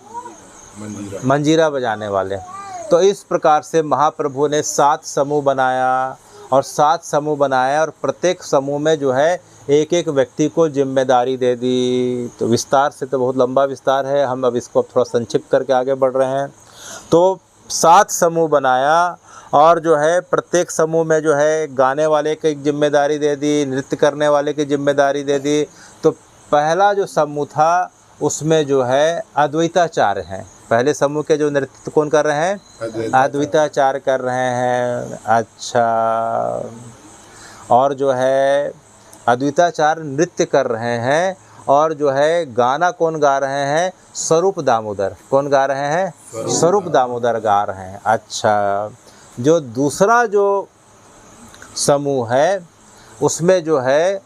मंजीरा बजाने वाले। तो इस प्रकार से महाप्रभु ने 7 समूह बनाया, और 7 समूह बनाया, और प्रत्येक समूह में जो है एक एक व्यक्ति को जिम्मेदारी दे दी। तो विस्तार से तो बहुत लंबा विस्तार है, हम अब इसको थोड़ा संक्षिप्त करके आगे बढ़ रहे हैं। तो 7 समूह बनाया, और जो है प्रत्येक समूह में जो है गाने वाले की जिम्मेदारी दे दी, नृत्य करने वाले की जिम्मेदारी दे दी। तो पहला जो समूह था उसमें जो है अद्वैताचार्य हैं। पहले समूह के जो नृत्य कौन कर रहे हैं? अद्वैताचार्य कर रहे हैं। अच्छा, और जो है अद्वैताचार्य नृत्य कर रहे हैं, और जो है गाना कौन गा रहे हैं? स्वरूप दामोदर। कौन गा रहे हैं? स्वरूप दामोदर गा रहे हैं। अच्छा, जो दूसरा जो समूह है उसमें जो है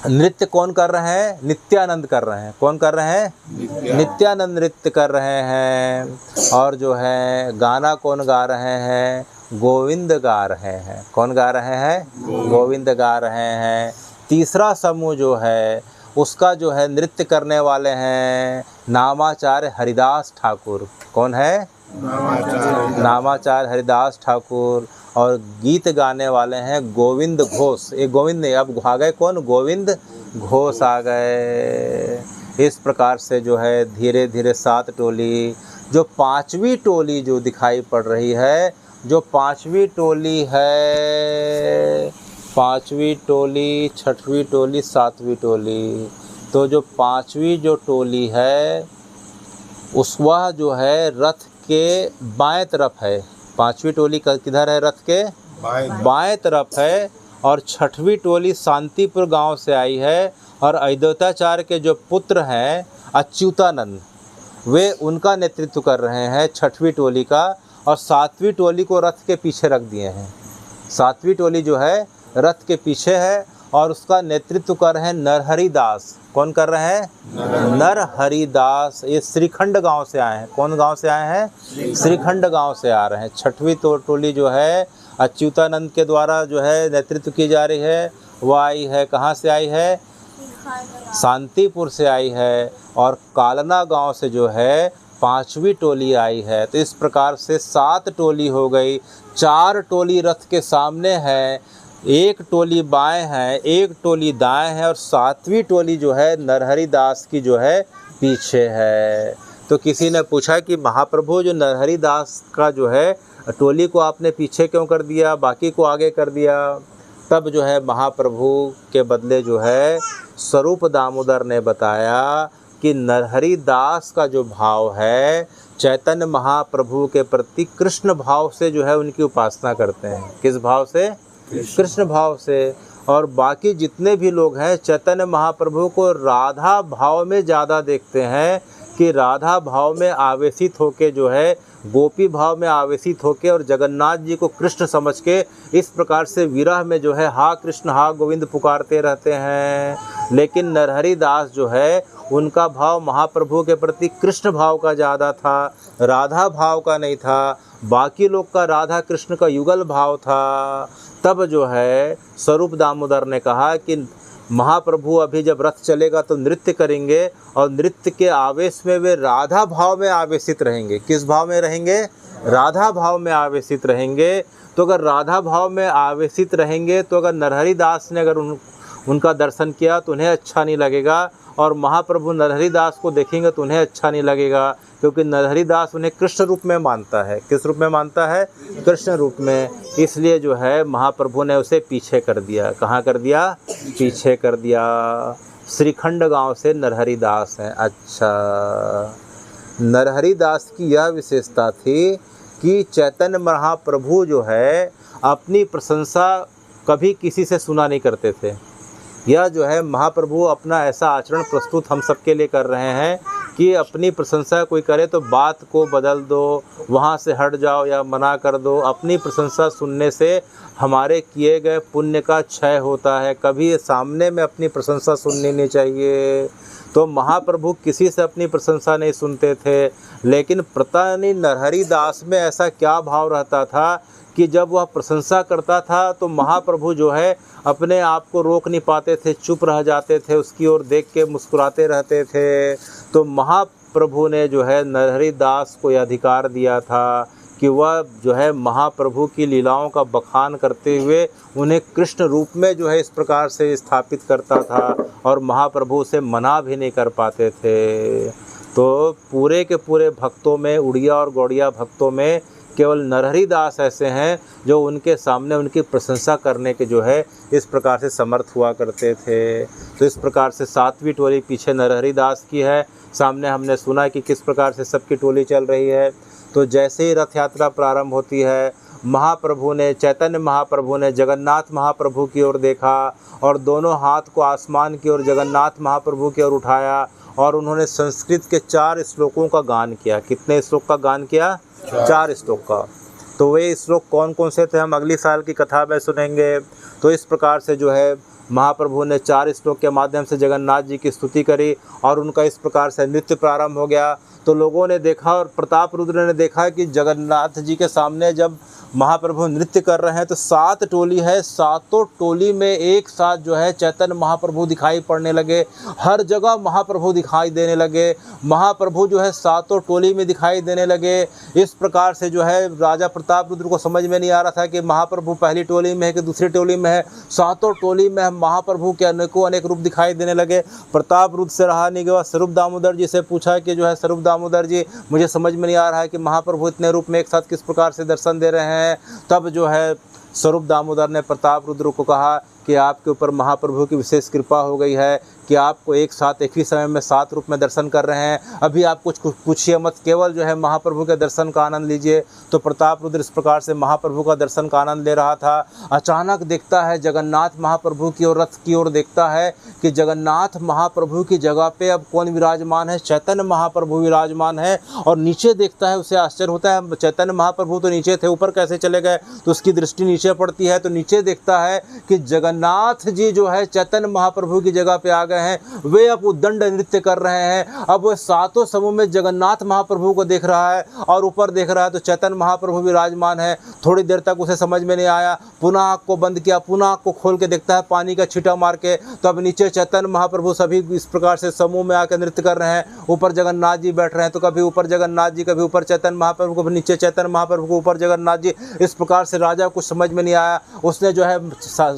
नृत्य कौन कर रहे हैं? नित्यानंद कर रहे हैं। कौन कर रहे हैं? नित्यानंद नृत्य कर रहे हैं। और जो है गाना कौन गा रहे हैं? गोविंद गा रहे हैं। कौन गा रहे हैं? गोविंद गा रहे हैं। तीसरा समूह जो है उसका जो है नृत्य करने वाले हैं नामाचार्य हरिदास ठाकुर। कौन है? नामाचार्य हरिदास ठाकुर। और गीत गाने वाले हैं गोविंद घोष। ये गोविंद नहीं, अब आ गए कौन? गोविंद घोष आ गए। इस प्रकार से जो है धीरे धीरे 7 टोली, जो 5वीं टोली जो दिखाई पड़ रही है, जो 5वीं टोली है, 5वीं टोली, 6वीं टोली, 7वीं टोली, तो जो 5वीं जो टोली है उस वह जो है रथ के बाएं तरफ है। 5वीं टोली किधर है? रथ के बाएं तरफ है। और 6वीं टोली शांतिपुर गांव से आई है और अद्वैताचार्य के जो पुत्र हैं अच्युतानंद, वे उनका नेतृत्व कर रहे हैं 6वीं टोली का। और 7वीं टोली को रथ के पीछे रख दिए हैं। 7वीं टोली जो है रथ के पीछे है और उसका नेतृत्व कर रहे हैं नरहरि दास। कौन कर रहे हैं? नरहरि दास। ये श्रीखंड गांव से आए हैं। कौन गांव से आए हैं? श्रीखंड गांव से आ रहे हैं। 6वीं टोली जो है अच्युतानंद के द्वारा जो है नेतृत्व की जा रही है, वह आई है, कहाँ से आई है? शांतिपुर से आई है। और कालना गांव से जो है 5वीं टोली आई है। तो इस प्रकार से 7 टोली हो गई। 4 टोली रथ के सामने है, 1 टोली बाएं है, 1 टोली दाएं है और 7वीं टोली जो है नरहरि दास की जो है पीछे है। तो किसी ने पूछा कि महाप्रभु जो नरहरि दास का जो है टोली को आपने पीछे क्यों कर दिया, बाकी को आगे कर दिया? तब जो है महाप्रभु के बदले जो है स्वरूप दामोदर ने बताया कि नरहरि दास का जो भाव है चैतन्य महाप्रभु के प्रति कृष्ण भाव से जो है उनकी उपासना करते हैं। किस भाव से? कृष्ण भाव से। और बाकी जितने भी लोग हैं चैतन्य महाप्रभु को राधा भाव में ज़्यादा देखते हैं, कि राधा भाव में आवेशित होके जो है, गोपी भाव में आवेशित होके और जगन्नाथ जी को कृष्ण समझ के इस प्रकार से विरह में जो है हा कृष्ण हा गोविंद पुकारते रहते हैं। लेकिन नरहरि दास जो है उनका भाव महाप्रभु के प्रति कृष्ण भाव का ज़्यादा था, राधा भाव का नहीं था। बाकी लोग का राधा कृष्ण का युगल भाव था। तब जो है स्वरूप दामोदर ने कहा कि महाप्रभु अभी जब रथ चलेगा तो नृत्य करेंगे और नृत्य के आवेश में वे राधा भाव में आवेशित रहेंगे। किस भाव में रहेंगे? राधा भाव में आवेशित रहेंगे। तो अगर राधा भाव में आवेशित रहेंगे तो अगर नरहरि दास ने अगर उनका दर्शन किया तो उन्हें अच्छा नहीं लगेगा, और महाप्रभु नरहरि दास को देखेंगे तो उन्हें अच्छा नहीं लगेगा, क्योंकि नरहरि दास उन्हें कृष्ण रूप में मानता है। किस रूप में मानता है? कृष्ण रूप में। इसलिए जो है महाप्रभु ने उसे पीछे कर दिया। कहाँ कर दिया? पीछे कर दिया। श्रीखंड गांव से नरहरि दास हैं। अच्छा, नरहरि दास की यह विशेषता थी कि चैतन्य महाप्रभु जो है अपनी प्रशंसा कभी किसी से सुना नहीं करते थे। यह जो है महाप्रभु अपना ऐसा आचरण प्रस्तुत हम सबके लिए कर रहे हैं कि अपनी प्रशंसा कोई करे तो बात को बदल दो, वहाँ से हट जाओ या मना कर दो। अपनी प्रशंसा सुनने से हमारे किए गए पुण्य का क्षय होता है। कभी सामने में अपनी प्रशंसा सुननी नहीं चाहिए। तो महाप्रभु किसी से अपनी प्रशंसा नहीं सुनते थे। लेकिन पता नहीं नरहरि दास में ऐसा क्या भाव रहता था कि जब वह प्रशंसा करता था तो महाप्रभु जो है अपने आप को रोक नहीं पाते थे, चुप रह जाते थे, उसकी ओर देख के मुस्कुराते रहते थे। तो महाप्रभु ने जो है नरहरि दास को यह अधिकार दिया था कि वह जो है महाप्रभु की लीलाओं का बखान करते हुए उन्हें कृष्ण रूप में जो है इस प्रकार से स्थापित करता था, और महाप्रभु उसे मना भी नहीं कर पाते थे। तो पूरे के पूरे भक्तों में, उड़िया और गौड़िया भक्तों में केवल नरहरि दास ऐसे हैं जो उनके सामने उनकी प्रशंसा करने के जो है इस प्रकार से समर्थ हुआ करते थे। तो इस प्रकार से 7वीं टोली पीछे नरहरि दास की है। सामने हमने सुना कि किस प्रकार से सबकी टोली चल रही है। तो जैसे ही रथ यात्रा प्रारंभ होती है, महाप्रभु ने, चैतन्य महाप्रभु ने जगन्नाथ महाप्रभु की ओर देखा और दोनों हाथ को आसमान की ओर जगन्नाथ महाप्रभु की ओर उठाया और उन्होंने संस्कृत के 4 श्लोकों का गान किया। कितने श्लोक का गान किया? 4 श्लोक का। तो वे श्लोक कौन कौन से थे हम अगली साल की कथा में सुनेंगे। तो इस प्रकार से जो है महाप्रभु ने 4 श्लोक के माध्यम से जगन्नाथ जी की स्तुति करी और उनका इस प्रकार से नृत्य प्रारंभ हो गया। तो लोगों ने देखा और प्रताप रुद्र ने देखा कि जगन्नाथ जी के सामने जब महाप्रभु नृत्य कर रहे हैं तो 7 टोली है, सातों टोली में एक साथ जो है चैतन्य महाप्रभु दिखाई पड़ने लगे। हर जगह महाप्रभु दिखाई देने लगे, महाप्रभु जो है सातों टोली में दिखाई देने लगे। इस प्रकार से जो है राजा प्रताप रुद्र को समझ में नहीं आ रहा था कि महाप्रभु पहली टोली में है कि दूसरी टोली में है। सातों टोली में महाप्रभु के अनेकों अनेक रूप दिखाई देने लगे। प्रताप रुद्र से रहा नहीं गया, स्वरूप दामोदर जी से पूछा कि जो है स्वरूप दामोदर जी, मुझे समझ में नहीं आ रहा है कि महाप्रभु इतने रूप में एक साथ किस प्रकार से दर्शन दे रहे हैं। तब जो है स्वरूप दामोदर ने प्रताप रुद्र को कहा कि आपके ऊपर महाप्रभु की विशेष कृपा हो गई है कि आपको एक साथ एक ही समय में 7 रूप में दर्शन कर रहे हैं। अभी आप कुछ पूछिए मत, केवल जो है महाप्रभु के दर्शन का आनंद लीजिए। तो प्रताप रुद्र इस प्रकार से महाप्रभु का दर्शन का आनंद ले रहा था। अचानक देखता है जगन्नाथ महाप्रभु की ओर, रथ की ओर देखता है कि जगन्नाथ महाप्रभु की जगह पे अब कौन विराजमान है? चैतन्य महाप्रभु विराजमान है। और नीचे देखता है, उसे आश्चर्य होता है, चैतन्य महाप्रभु तो नीचे थे, ऊपर कैसे चले गए? तो उसकी दृष्टि नीचे पड़ती है तो नीचे देखता है कि जगन्नाथ जी जो है चैतन्य महाप्रभु की जगह पे आ गए हैं। वे अब उद्दंड नृत्य कर रहे हैं। अब वह सातों समूह में जगन्नाथ महाप्रभु को देख रहा है और ऊपर देख रहा है तो चैतन्य महाप्रभु विराजमान है। थोड़ी देर तक उसे समझ में नहीं आया, पुनः आँख को बंद किया, पुनः आँख को खोल के देखता है पानी का छींटा मार के, तो अब नीचे चैतन्य महाप्रभु सभी इस प्रकार से समूह में आकर नृत्य कर रहे हैं। ऊपर जगन्नाथ जी बैठ रहे हैं, तो कभी ऊपर जगन्नाथ जी, कभी ऊपर चैतन्य महाप्रभु, कभी नीचे चैतन्य महाप्रभु को ऊपर जगन्नाथ जी। इस प्रकार से राजा कुछ समझ में नहीं आया। उसने जो है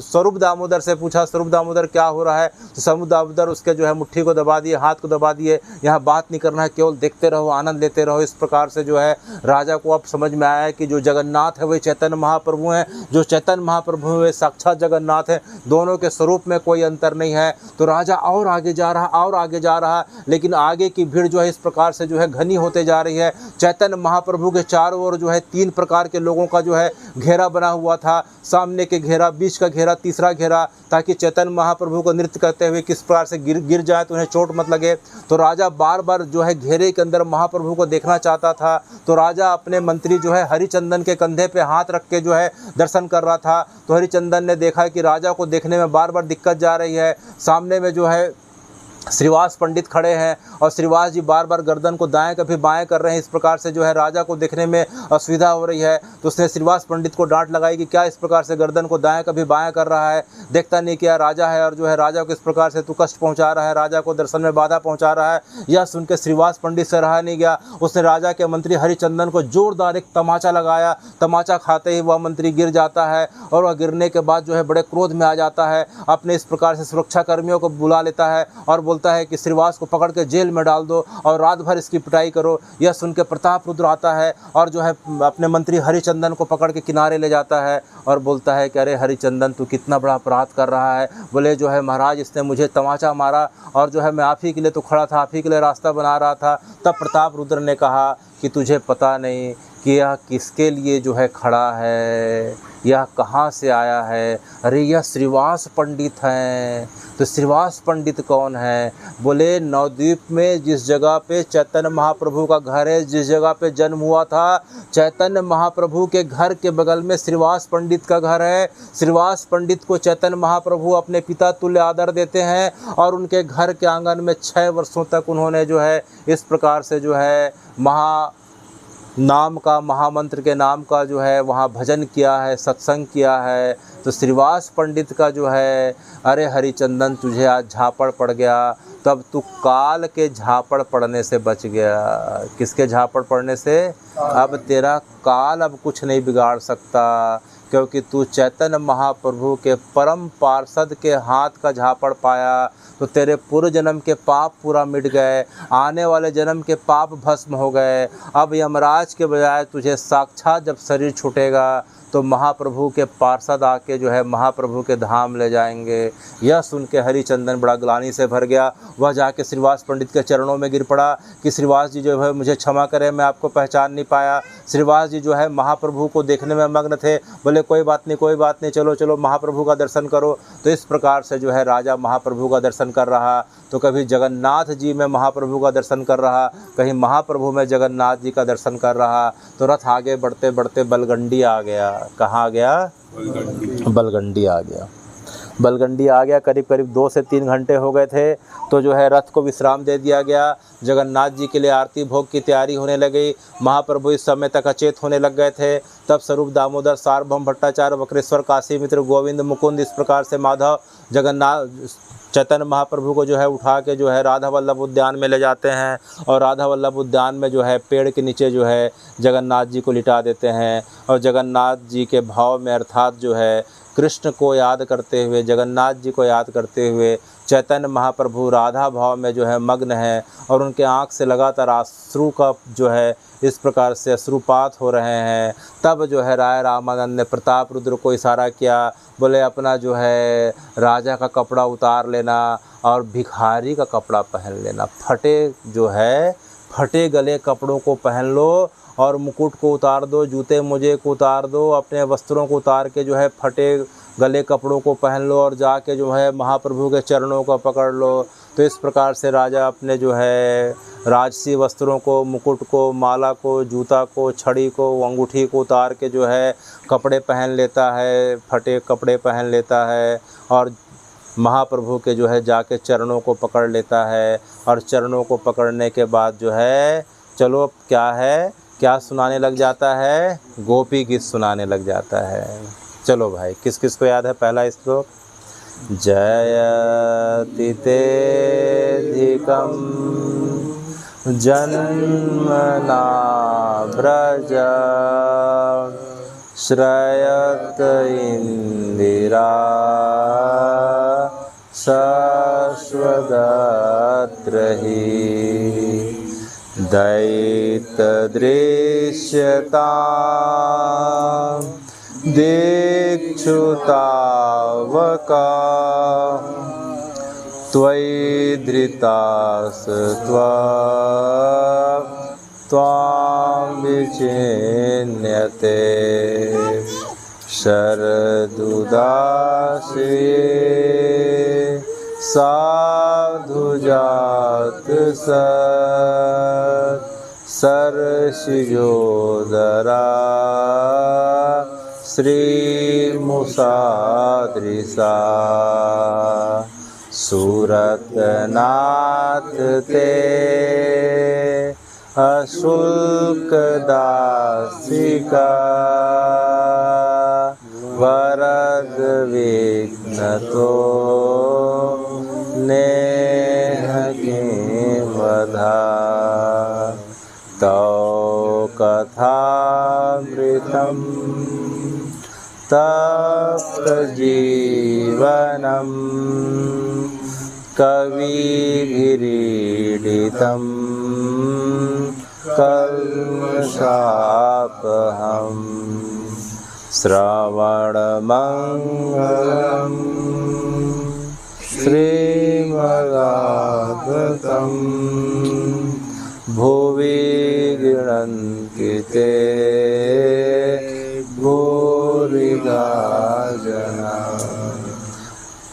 स्वरूप दामोदर से पूछा, स्वरूप दामोदर क्या हो रहा है? तो स्वरूप दामोदर उसके जो है मुट्ठी को दबा दिए, हाथ को दबा दिए, यहाँ बात नहीं करना है, केवल देखते रहो, आनंद लेते रहो। इस प्रकार से जो है राजा को अब समझ में आया कि जो जगन्नाथ है वे चैतन्य महाप्रभु हैं, जो चैतन्य महाप्रभु है वे साक्षात जगन्नाथ है, दोनों के स्वरूप में कोई अंतर नहीं है। तो राजा और आगे जा रहा और आगे जा रहा, लेकिन आगे की भीड़ जो है इस प्रकार से जो है घनी होते जा रही है। चैतन्य महाप्रभु के चारों ओर जो है 3 प्रकार के लोगों का जो है घेरा बना हुआ था, सामने के घेरा, बीच का घेरा, तीसरा घेरा, ताकि चैतन्य महाप्रभु को नृत्य करते हुए किस प्रकार से गिर जाए तो उन्हें चोट मत लगे। तो राजा बार बार जो है घेरे के अंदर महाप्रभु को देखना चाहता था। तो राजा अपने मंत्री जो है हरिचंदन के कंधे पे हाथ रख के जो है दर्शन कर रहा था। तो हरिचंदन ने देखा कि राजा को देखने में बार बार दिक्कत जा रही है। सामने में जो है श्रीवास पंडित खड़े हैं और श्रीवास जी बार बार गर्दन को दाएं कभी बाएं कर रहे हैं। इस प्रकार से जो है राजा को देखने में असुविधा हो रही है। तो उसने श्रीवास पंडित को डांट लगाई कि क्या इस प्रकार से गर्दन को दाएं कभी बाएं कर रहा है, देखता नहीं क्या राजा है और जो है राजा को इस प्रकार से तू कष्ट पहुंचा रहा है, राजा को दर्शन में बाधा पहुंचा रहा है। यह सुन के श्रीवास पंडित से रहा नहीं गया। उसने राजा के मंत्री हरिचंदन को जोरदार एक तमाचा लगाया। तमाचा खाते ही वह मंत्री गिर जाता है और वह गिरने के बाद जो है बड़े क्रोध में आ जाता है। अपने इस प्रकार से सुरक्षा कर्मियों को बुला लेता है और बोलता है कि श्रीवास को पकड़ के जेल में डाल दो और रात भर इसकी पिटाई करो। यह सुन के प्रताप रुद्र आता है और जो है अपने मंत्री हरिचंदन को पकड़ के किनारे ले जाता है और बोलता है कि अरे हरिचंदन, तू कितना बड़ा अपराध कर रहा है। बोले जो है महाराज, इसने मुझे तमाचा मारा और जो है मैं आप ही के लिए तो खड़ा था, आप ही के लिए रास्ता बना रहा था। तब प्रताप रुद्र ने कहा कि तुझे पता नहीं कि यह किसके लिए जो है खड़ा है, यह कहाँ से आया है? अरे यह श्रीवास पंडित हैं। तो श्रीवास पंडित कौन है? बोले नवद्वीप में जिस जगह पे चैतन्य महाप्रभु का घर है, जिस जगह पे जन्म हुआ था, चैतन्य महाप्रभु के घर के बगल में श्रीवास पंडित का घर है। श्रीवास पंडित को चैतन्य महाप्रभु अपने पिता तुल्य आदर देते हैं और उनके घर के आंगन में 6 वर्षों तक उन्होंने जो है इस प्रकार से जो है नाम का, महामंत्र के नाम का जो है वहाँ भजन किया है, सत्संग किया है। तो श्रीवास पंडित का जो है, अरे हरिचंदन, तुझे आज झापड़ पड़ गया, तब तू काल के झापड़ पड़ने से बच गया। किसके झापड़ पड़ने से? अब तेरा काल अब कुछ नहीं बिगाड़ सकता, क्योंकि तू चैतन्य महाप्रभु के परम पार्षद के हाथ का झापड़ पाया। तो तेरे पूर्व जन्म के पाप पूरा मिट गए, आने वाले जन्म के पाप भस्म हो गए। अब यमराज के बजाय तुझे साक्षात जब शरीर छूटेगा तो महाप्रभु के पार्षद आके जो है महाप्रभु के धाम ले जाएंगे। यह सुन के हरिचंदन बड़ा ग्लानि से भर गया। वह जाके श्रीवास पंडित के चरणों में गिर पड़ा कि श्रीवास जी जो है मुझे क्षमा करें, मैं आपको पहचान नहीं पाया। श्रीवास जी जो है महाप्रभु को देखने में मग्न थे। बोले कोई बात नहीं, कोई बात नहीं, चलो चलो महाप्रभु का दर्शन करो। तो इस प्रकार से जो है राजा महाप्रभु का दर्शन कर रहा, तो कभी जगन्नाथ जी में महाप्रभु का दर्शन कर रहा, कहीं महाप्रभु में जगन्नाथ जी का दर्शन कर रहा। तो रथ आगे बढ़ते बढ़ते बलगंडी आ गया। कहाँ आ गया? बलगंडी आ गया। बलगंडी आ गया, करीब करीब 2 से 3 घंटे हो गए थे। तो जो है रथ को विश्राम दे दिया गया। जगन्नाथ जी के लिए आरती भोग की तैयारी होने लगी। महाप्रभु इस समय तक अचेत होने लग गए थे। तब स्वरूप दामोदर, सार्वभौम भट्टाचार्य, वक्रेश्वर, काशी मित्र, गोविंद, मुकुंद, इस प्रकार से माधव जगन्नाथ चैतन्य महाप्रभु को जो है उठा के जो है राधा वल्लभ उद्यान में ले जाते हैं और राधा वल्लभ उद्यान में जो है पेड़ के नीचे जो है जगन्नाथ जी को लिटा देते हैं। और जगन्नाथ जी के भाव में अर्थात जो है कृष्ण को याद करते हुए, जगन्नाथ जी को याद करते हुए चैतन्य महाप्रभु राधा भाव में जो है मग्न है और उनके आँख से लगातार अश्रु का जो है इस प्रकार से अश्रुपात हो रहे हैं। तब जो है राय रामानंद ने प्रताप रुद्र को इशारा किया, बोले अपना जो है राजा का कपड़ा उतार लेना और भिखारी का कपड़ा पहन लेना। फटे गले कपड़ों को पहन लो और मुकुट को उतार दो, जूते मोजे को उतार दो, अपने वस्त्रों को उतार के जो है फटे गले कपड़ों को पहन लो और जाके जो है महाप्रभु के चरणों को पकड़ लो। तो इस प्रकार से राजा अपने जो है राजसी वस्त्रों को, मुकुट को, माला को, जूता को, छड़ी को, अंगूठी को उतार के जो है कपड़े पहन लेता है, फटे कपड़े पहन लेता है और महाप्रभु के जो है जाके चरणों को पकड़ लेता है। और चरणों को पकड़ने के बाद जो है चलो अब क्या सुनाने लग जाता है, गोपी गीत सुनाने लग जाता है। चलो भाई, किस किस को याद है पहला श्लोक? जयति तेऽधिकं जन्मना व्रज श्रयत इंदिरा शश्वदत्रहि दैतदृश्यता दीक्षुतावका त्वयि त्वां विचिन्यते शरदुदासे साधुजात सरसिजोदरा श्रीमुषादृशा सूरतनाथ ते अशुल्कदासिका वरद विघ्नतो नेह किंवधा तौ कथामृतम् तप्तजीवनम् कविभिरीडितं कल्मषापहम् श्रवणमङ्गलम् श्रीमदागतं भुवि गृह्णन्ति ते भूरिदा जना।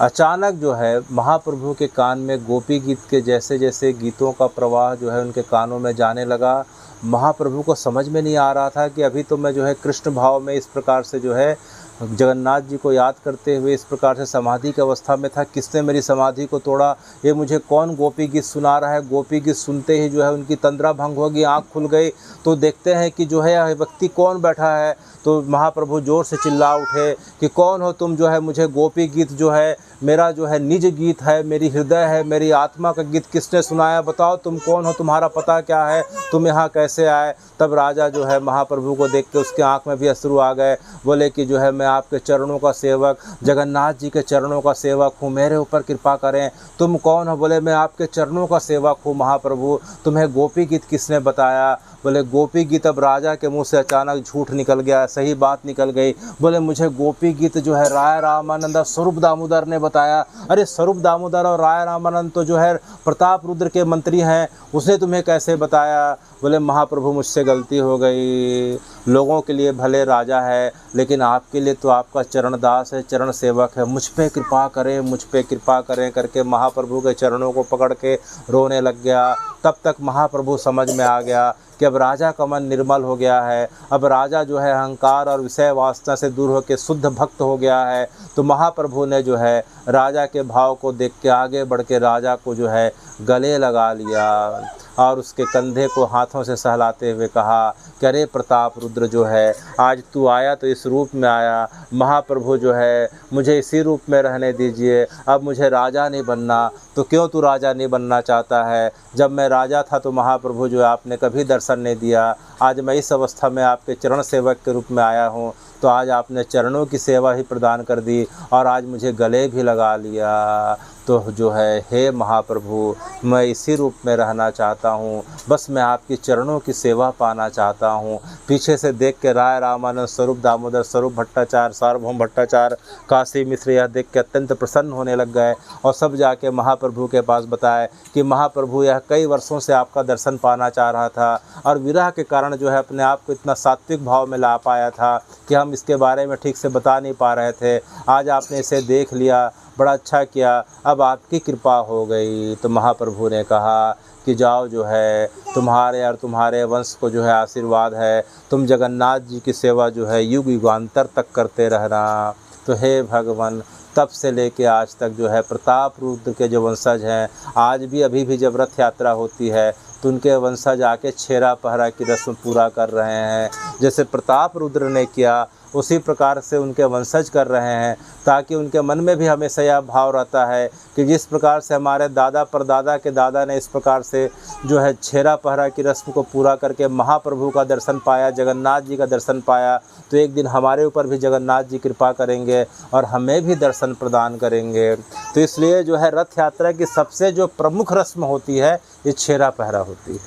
अचानक जो है महाप्रभु के कान में गोपी गीत के जैसे जैसे गीतों का प्रवाह जो है उनके कानों में जाने लगा। महाप्रभु को समझ में नहीं आ रहा था कि अभी तो मैं जो है कृष्ण भाव में इस प्रकार से जो है जगन्नाथ जी को याद करते हुए इस प्रकार से समाधि की अवस्था में था। किसने मेरी समाधि को तोड़ा? ये मुझे कौन गोपी गीत सुना रहा है? गोपी गीत सुनते ही जो है उनकी तंद्रा भंग होगी, आँख खुल गई। तो देखते हैं कि जो है यह व्यक्ति कौन बैठा है। तो महाप्रभु जोर से चिल्ला उठे कि कौन हो तुम? जो है मुझे गोपी गीत जो है मेरा जो है निज गीत है, मेरी हृदय है, मेरी आत्मा का गीत किसने सुनाया? बताओ तुम कौन हो, तुम्हारा पता क्या है, तुम यहाँ कैसे आए? तब राजा जो है महाप्रभु को देख के उसके आँख में भी अश्रु आ गए। बोले कि जो है मैं आपके चरणों का सेवक, जगन्नाथ जी के चरणों का सेवक हूँ, मेरे ऊपर कृपा करें। तुम कौन हो? बोले मैं आपके चरणों का सेवक हूँ महाप्रभु। तुम्हें गोपी गीत किसने बताया? बोले गोपी गीत। अब राजा के मुंह से अचानक झूठ निकल गया, सही बात निकल गई। बोले मुझे गोपी गीत जो है राय रामानंद स्वरूप दामोदर ने बताया। अरे स्वरूप दामोदर और राय रामानंद तो जो है प्रताप रुद्र के मंत्री हैं, उसने तुम्हें कैसे बताया? बोले महाप्रभु मुझसे गलती हो गई। लोगों के लिए भले राजा है लेकिन आपके लिए तो आपका चरणदास है, चरण सेवक है। मुझ पे कृपा करें, मुझ पे कृपा करें करके महाप्रभु के चरणों को पकड़ के रोने लग गया। तब तक महाप्रभु समझ में आ गया कि अब राजा का मन निर्मल हो गया है, अब राजा जो है अहंकार और विषय वासना से दूर होकर शुद्ध भक्त हो गया है। तो महाप्रभु ने जो है राजा के भाव को देख के आगे बढ़ के राजा को जो है गले लगा लिया और उसके कंधे को हाथों से सहलाते हुए कहा कि अरे प्रताप रुद्र जो है, आज तू आया तो इस रूप में आया, महाप्रभु जो है मुझे इसी रूप में रहने दीजिए, अब मुझे राजा नहीं बनना। तो क्यों तू राजा नहीं बनना चाहता है? जब मैं राजा था तो महाप्रभु जो है आपने कभी दर्शन नहीं दिया, आज मैं इस अवस्था में आपके चरण सेवक के रूप में आया हूँ, तो आज आपने चरणों की सेवा ही प्रदान कर दी और आज मुझे गले भी लगा लिया। तो जो है हे महाप्रभु, मैं इसी रूप में रहना चाहता हूँ, बस मैं आपकी चरणों की सेवा पाना चाहता हूँ। पीछे से देख के राय रामानंद स्वरूप दामोदर स्वरूप भट्टाचार्य सार्वभौम भट्टाचार्य काशी मिश्र यह देख के अत्यंत प्रसन्न होने लग गए और सब जाके महाप्रभु के पास बताए कि महाप्रभु यह कई वर्षों से आपका दर्शन पाना चाह रहा था और विरह के कारण जो है अपने आप को इतना सात्विक भाव में ला पाया था कि हम इसके बारे में ठीक से बता नहीं पा रहे थे। आज आपने इसे देख लिया, बड़ा अच्छा किया, अब आपकी कृपा हो गई। तो महाप्रभु ने कहा कि जाओ, जो है तुम्हारे और तुम्हारे वंश को जो है आशीर्वाद है, तुम जगन्नाथ जी की सेवा जो है युग युगांतर तक करते रहना। तो हे भगवान, तब से लेके आज तक जो है प्रताप रुद्र के जो वंशज हैं, आज भी अभी भी जब रथ यात्रा होती है तो उनके वंशज आके छेरा पहरा की रस्म पूरा कर रहे हैं। जैसे प्रताप रुद्र ने किया उसी प्रकार से उनके वंशज कर रहे हैं, ताकि उनके मन में भी हमेशा यह भाव रहता है कि जिस प्रकार से हमारे दादा परदादा के दादा ने इस प्रकार से जो है छेरा पहरा की रस्म को पूरा करके महाप्रभु का दर्शन पाया, जगन्नाथ जी का दर्शन पाया, तो एक दिन हमारे ऊपर भी जगन्नाथ जी कृपा करेंगे और हमें भी दर्शन प्रदान करेंगे। तो इसलिए जो है रथ यात्रा की सबसे जो प्रमुख रस्म होती है ये छेरा पहरा होती है।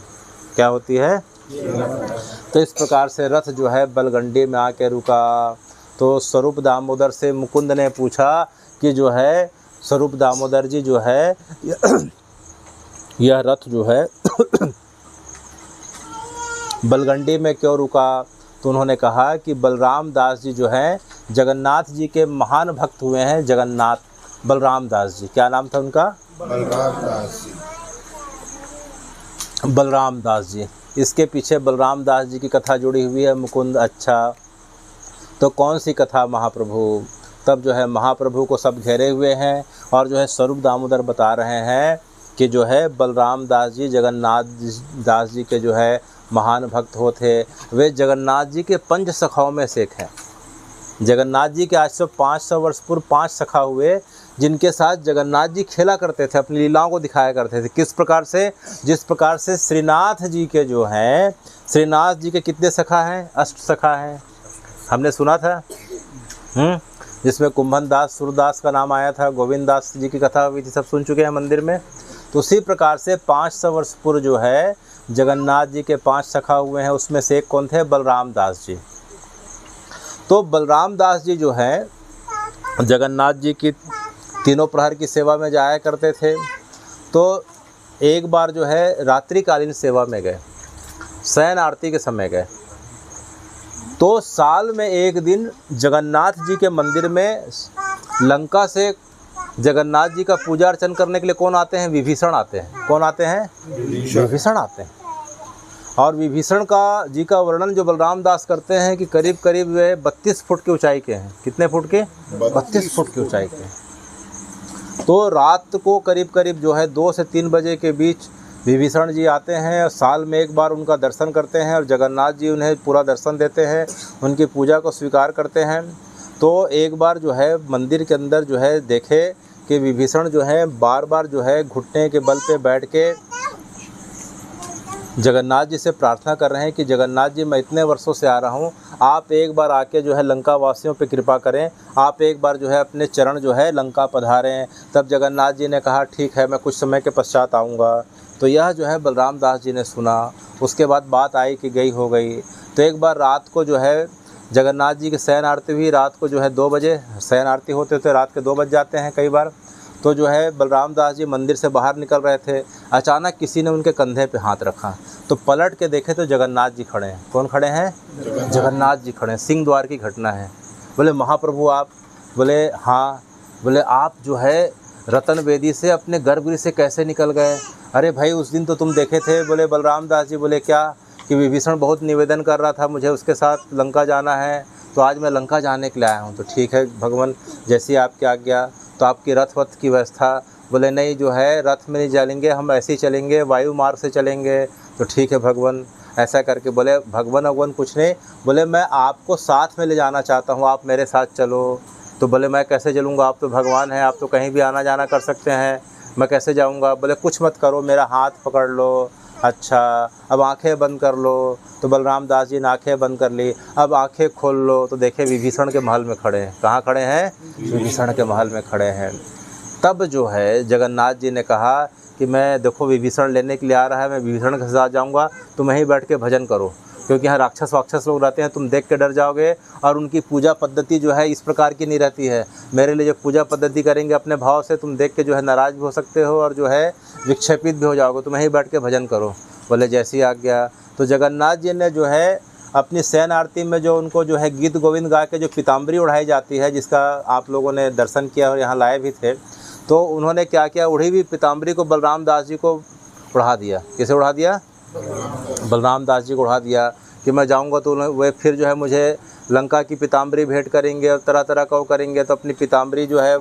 क्या होती है? तो इस प्रकार से रथ जो है बलगंडी में आके रुका। तो स्वरूप दामोदर से मुकुंद ने पूछा कि जो है स्वरूप दामोदर जी जो है यह रथ जो है बलगंडी में क्यों रुका? तो उन्होंने कहा कि बलराम दास जी जो हैं जगन्नाथ जी के महान भक्त हुए हैं। जगन्नाथ बलराम दास जी, क्या नाम था उनका? बलराम दास जी। बलराम दास जी। इसके पीछे बलराम दास जी की कथा जुड़ी हुई है मुकुंद। अच्छा, तो कौन सी कथा महाप्रभु? तब जो है महाप्रभु को सब घेरे हुए हैं और जो है स्वरूप दामोदर बता रहे हैं कि जो है बलराम दास जी जगन्नाथ दास जी के जो है महान भक्त हो थे। वे जगन्नाथ जी के 5 सखाओं में से एक हैं। जगन्नाथ जी के आज से 500 वर्ष पूर्व 5 सखा हुए जिनके साथ जगन्नाथ जी खेला करते थे, अपनी लीलाओं को दिखाया करते थे। किस प्रकार से? जिस प्रकार से श्रीनाथ जी के जो हैं, श्रीनाथ जी के कितने सखा हैं? 8 सखा हैं, हमने सुना था। जिसमें कुंभन दास सूरदास का नाम आया था, गोविंद दास जी की कथा हुई थी, सब सुन चुके हैं मंदिर में। तो उसी प्रकार से 500 वर्ष पूर्व जो है जगन्नाथ जी के 5 सखा हुए हैं, उसमें से एक कौन थे? बलराम दास जी। तो बलराम दास जी जो हैं जगन्नाथ जी की तीनों प्रहर की सेवा में जाया करते थे। तो एक बार जो है रात्रिकालीन सेवा में गए, शयन आरती के समय गए। तो साल में एक दिन जगन्नाथ जी के मंदिर में लंका से जगन्नाथ जी का पूजा अर्चन करने के लिए कौन आते हैं? विभीषण आते हैं। कौन आते हैं? विभीषण आते हैं। और विभीषण का जी का वर्णन जो बलराम दास करते हैं कि करीब करीब वे 32 फुट की ऊंचाई के हैं। कितने फुट के? 32 फुट की ऊंचाई के। तो रात को करीब करीब जो है 2 से 3 बजे के बीच विभीषण जी आते हैं और साल में एक बार उनका दर्शन करते हैं और जगन्नाथ जी उन्हें पूरा दर्शन देते हैं, उनकी पूजा को स्वीकार करते हैं। तो एक बार जो है मंदिर के अंदर जो है देखे कि विभीषण जो है बार बार जो है घुटने के बल पे बैठ के जगन्नाथ जी से प्रार्थना कर रहे हैं कि जगन्नाथ जी, मैं इतने वर्षों से आ रहा हूँ, आप एक बार आके जो है लंका वासियों पे कृपा करें, आप एक बार जो है अपने चरण जो है लंका पधारें। तब जगन्नाथ जी ने कहा ठीक है, मैं कुछ समय के पश्चात आऊँगा। तो यह जो है बलराम दास जी ने सुना। उसके बाद बात आई कि गई हो गई। तो एक बार रात को जो है जगन्नाथ जी की शयन आरती हुई, रात को जो है 2 बजे शयन आरती होते थे, रात के 2 बज जाते हैं कई बार। तो जो है बलराम दास जी मंदिर से बाहर निकल रहे थे, अचानक किसी ने उनके कंधे पे हाथ रखा। तो पलट के देखे तो जगन्नाथ जी खड़े हैं। कौन खड़े हैं? जगन्नाथ जी खड़े हैं। सिंह द्वार की घटना है। बोले महाप्रभु आप? बोले हाँ। बोले आप जो है रतन वेदी से अपने गर्भगृह से कैसे निकल गए? अरे भाई उस दिन तो तुम देखे थे। बोले बलराम दास जी। बोले क्या? कि विभीषण बहुत निवेदन कर रहा था मुझे उसके साथ लंका जाना है, तो आज मैं लंका जाने के लिए आया हूँ। तो ठीक है भगवान, जैसी आपकी आज्ञा। तो आपकी रथ वथ की व्यवस्था? बोले नहीं, जो है रथ में नहीं चलेंगे, हम ऐसे ही चलेंगे, वायु मार्ग से चलेंगे। तो ठीक है भगवान, ऐसा करके बोले भगवान कुछ नहीं, बोले मैं आपको साथ में ले जाना चाहता हूँ, आप मेरे साथ चलो। तो बोले मैं कैसे चलूँगा, आप तो भगवान हैं, आप तो कहीं भी आना जाना कर सकते हैं, मैं कैसे जाऊँगा। बोले कुछ मत करो, मेरा हाथ पकड़ लो। अच्छा, अब आंखें बंद कर लो। तो बलराम दास जी ने आंखें बंद कर ली। अब आंखें खोल लो तो देखे विभीषण के महल में खड़े हैं। कहाँ खड़े हैं? विभीषण के महल में खड़े हैं। तब जो है जगन्नाथ जी ने कहा कि मैं देखो विभीषण लेने के लिए आ रहा है, मैं विभीषण के साथ जाऊंगा, तुम वहीं बैठ के भजन करो, क्योंकि यहाँ राक्षस वाक्षस लोग रहते हैं, तुम देख के डर जाओगे। और उनकी पूजा पद्धति जो है इस प्रकार की नहीं रहती है। मेरे लिए जो पूजा पद्धति करेंगे अपने भाव से, तुम देख के जो है नाराज़ भी हो सकते हो और जो है विक्षेपित भी हो जाओगे, तुम वहीं बैठ के भजन करो। बोले जैसी आज्ञा। तो जगन्नाथ जी ने जो है अपनी शयन आरती में जो उनको जो है गीत गोविंद गा के जो पीताम्बरी उड़ाई जाती है, जिसका आप लोगों ने दर्शन किया और यहाँ लाए भी थे, तो उन्होंने क्या किया, उड़ी हुई पीताम्बरी को बलराम दास जी को उड़ा दिया। किसे उड़ा दिया? बलराम दास जी को उड़ा दिया कि मैं जाऊंगा तो वे फिर जो है मुझे लंका की पीताम्बरी भेंट करेंगे और तरह तरह का वो करेंगे। तो अपनी पीताम्बरी जो है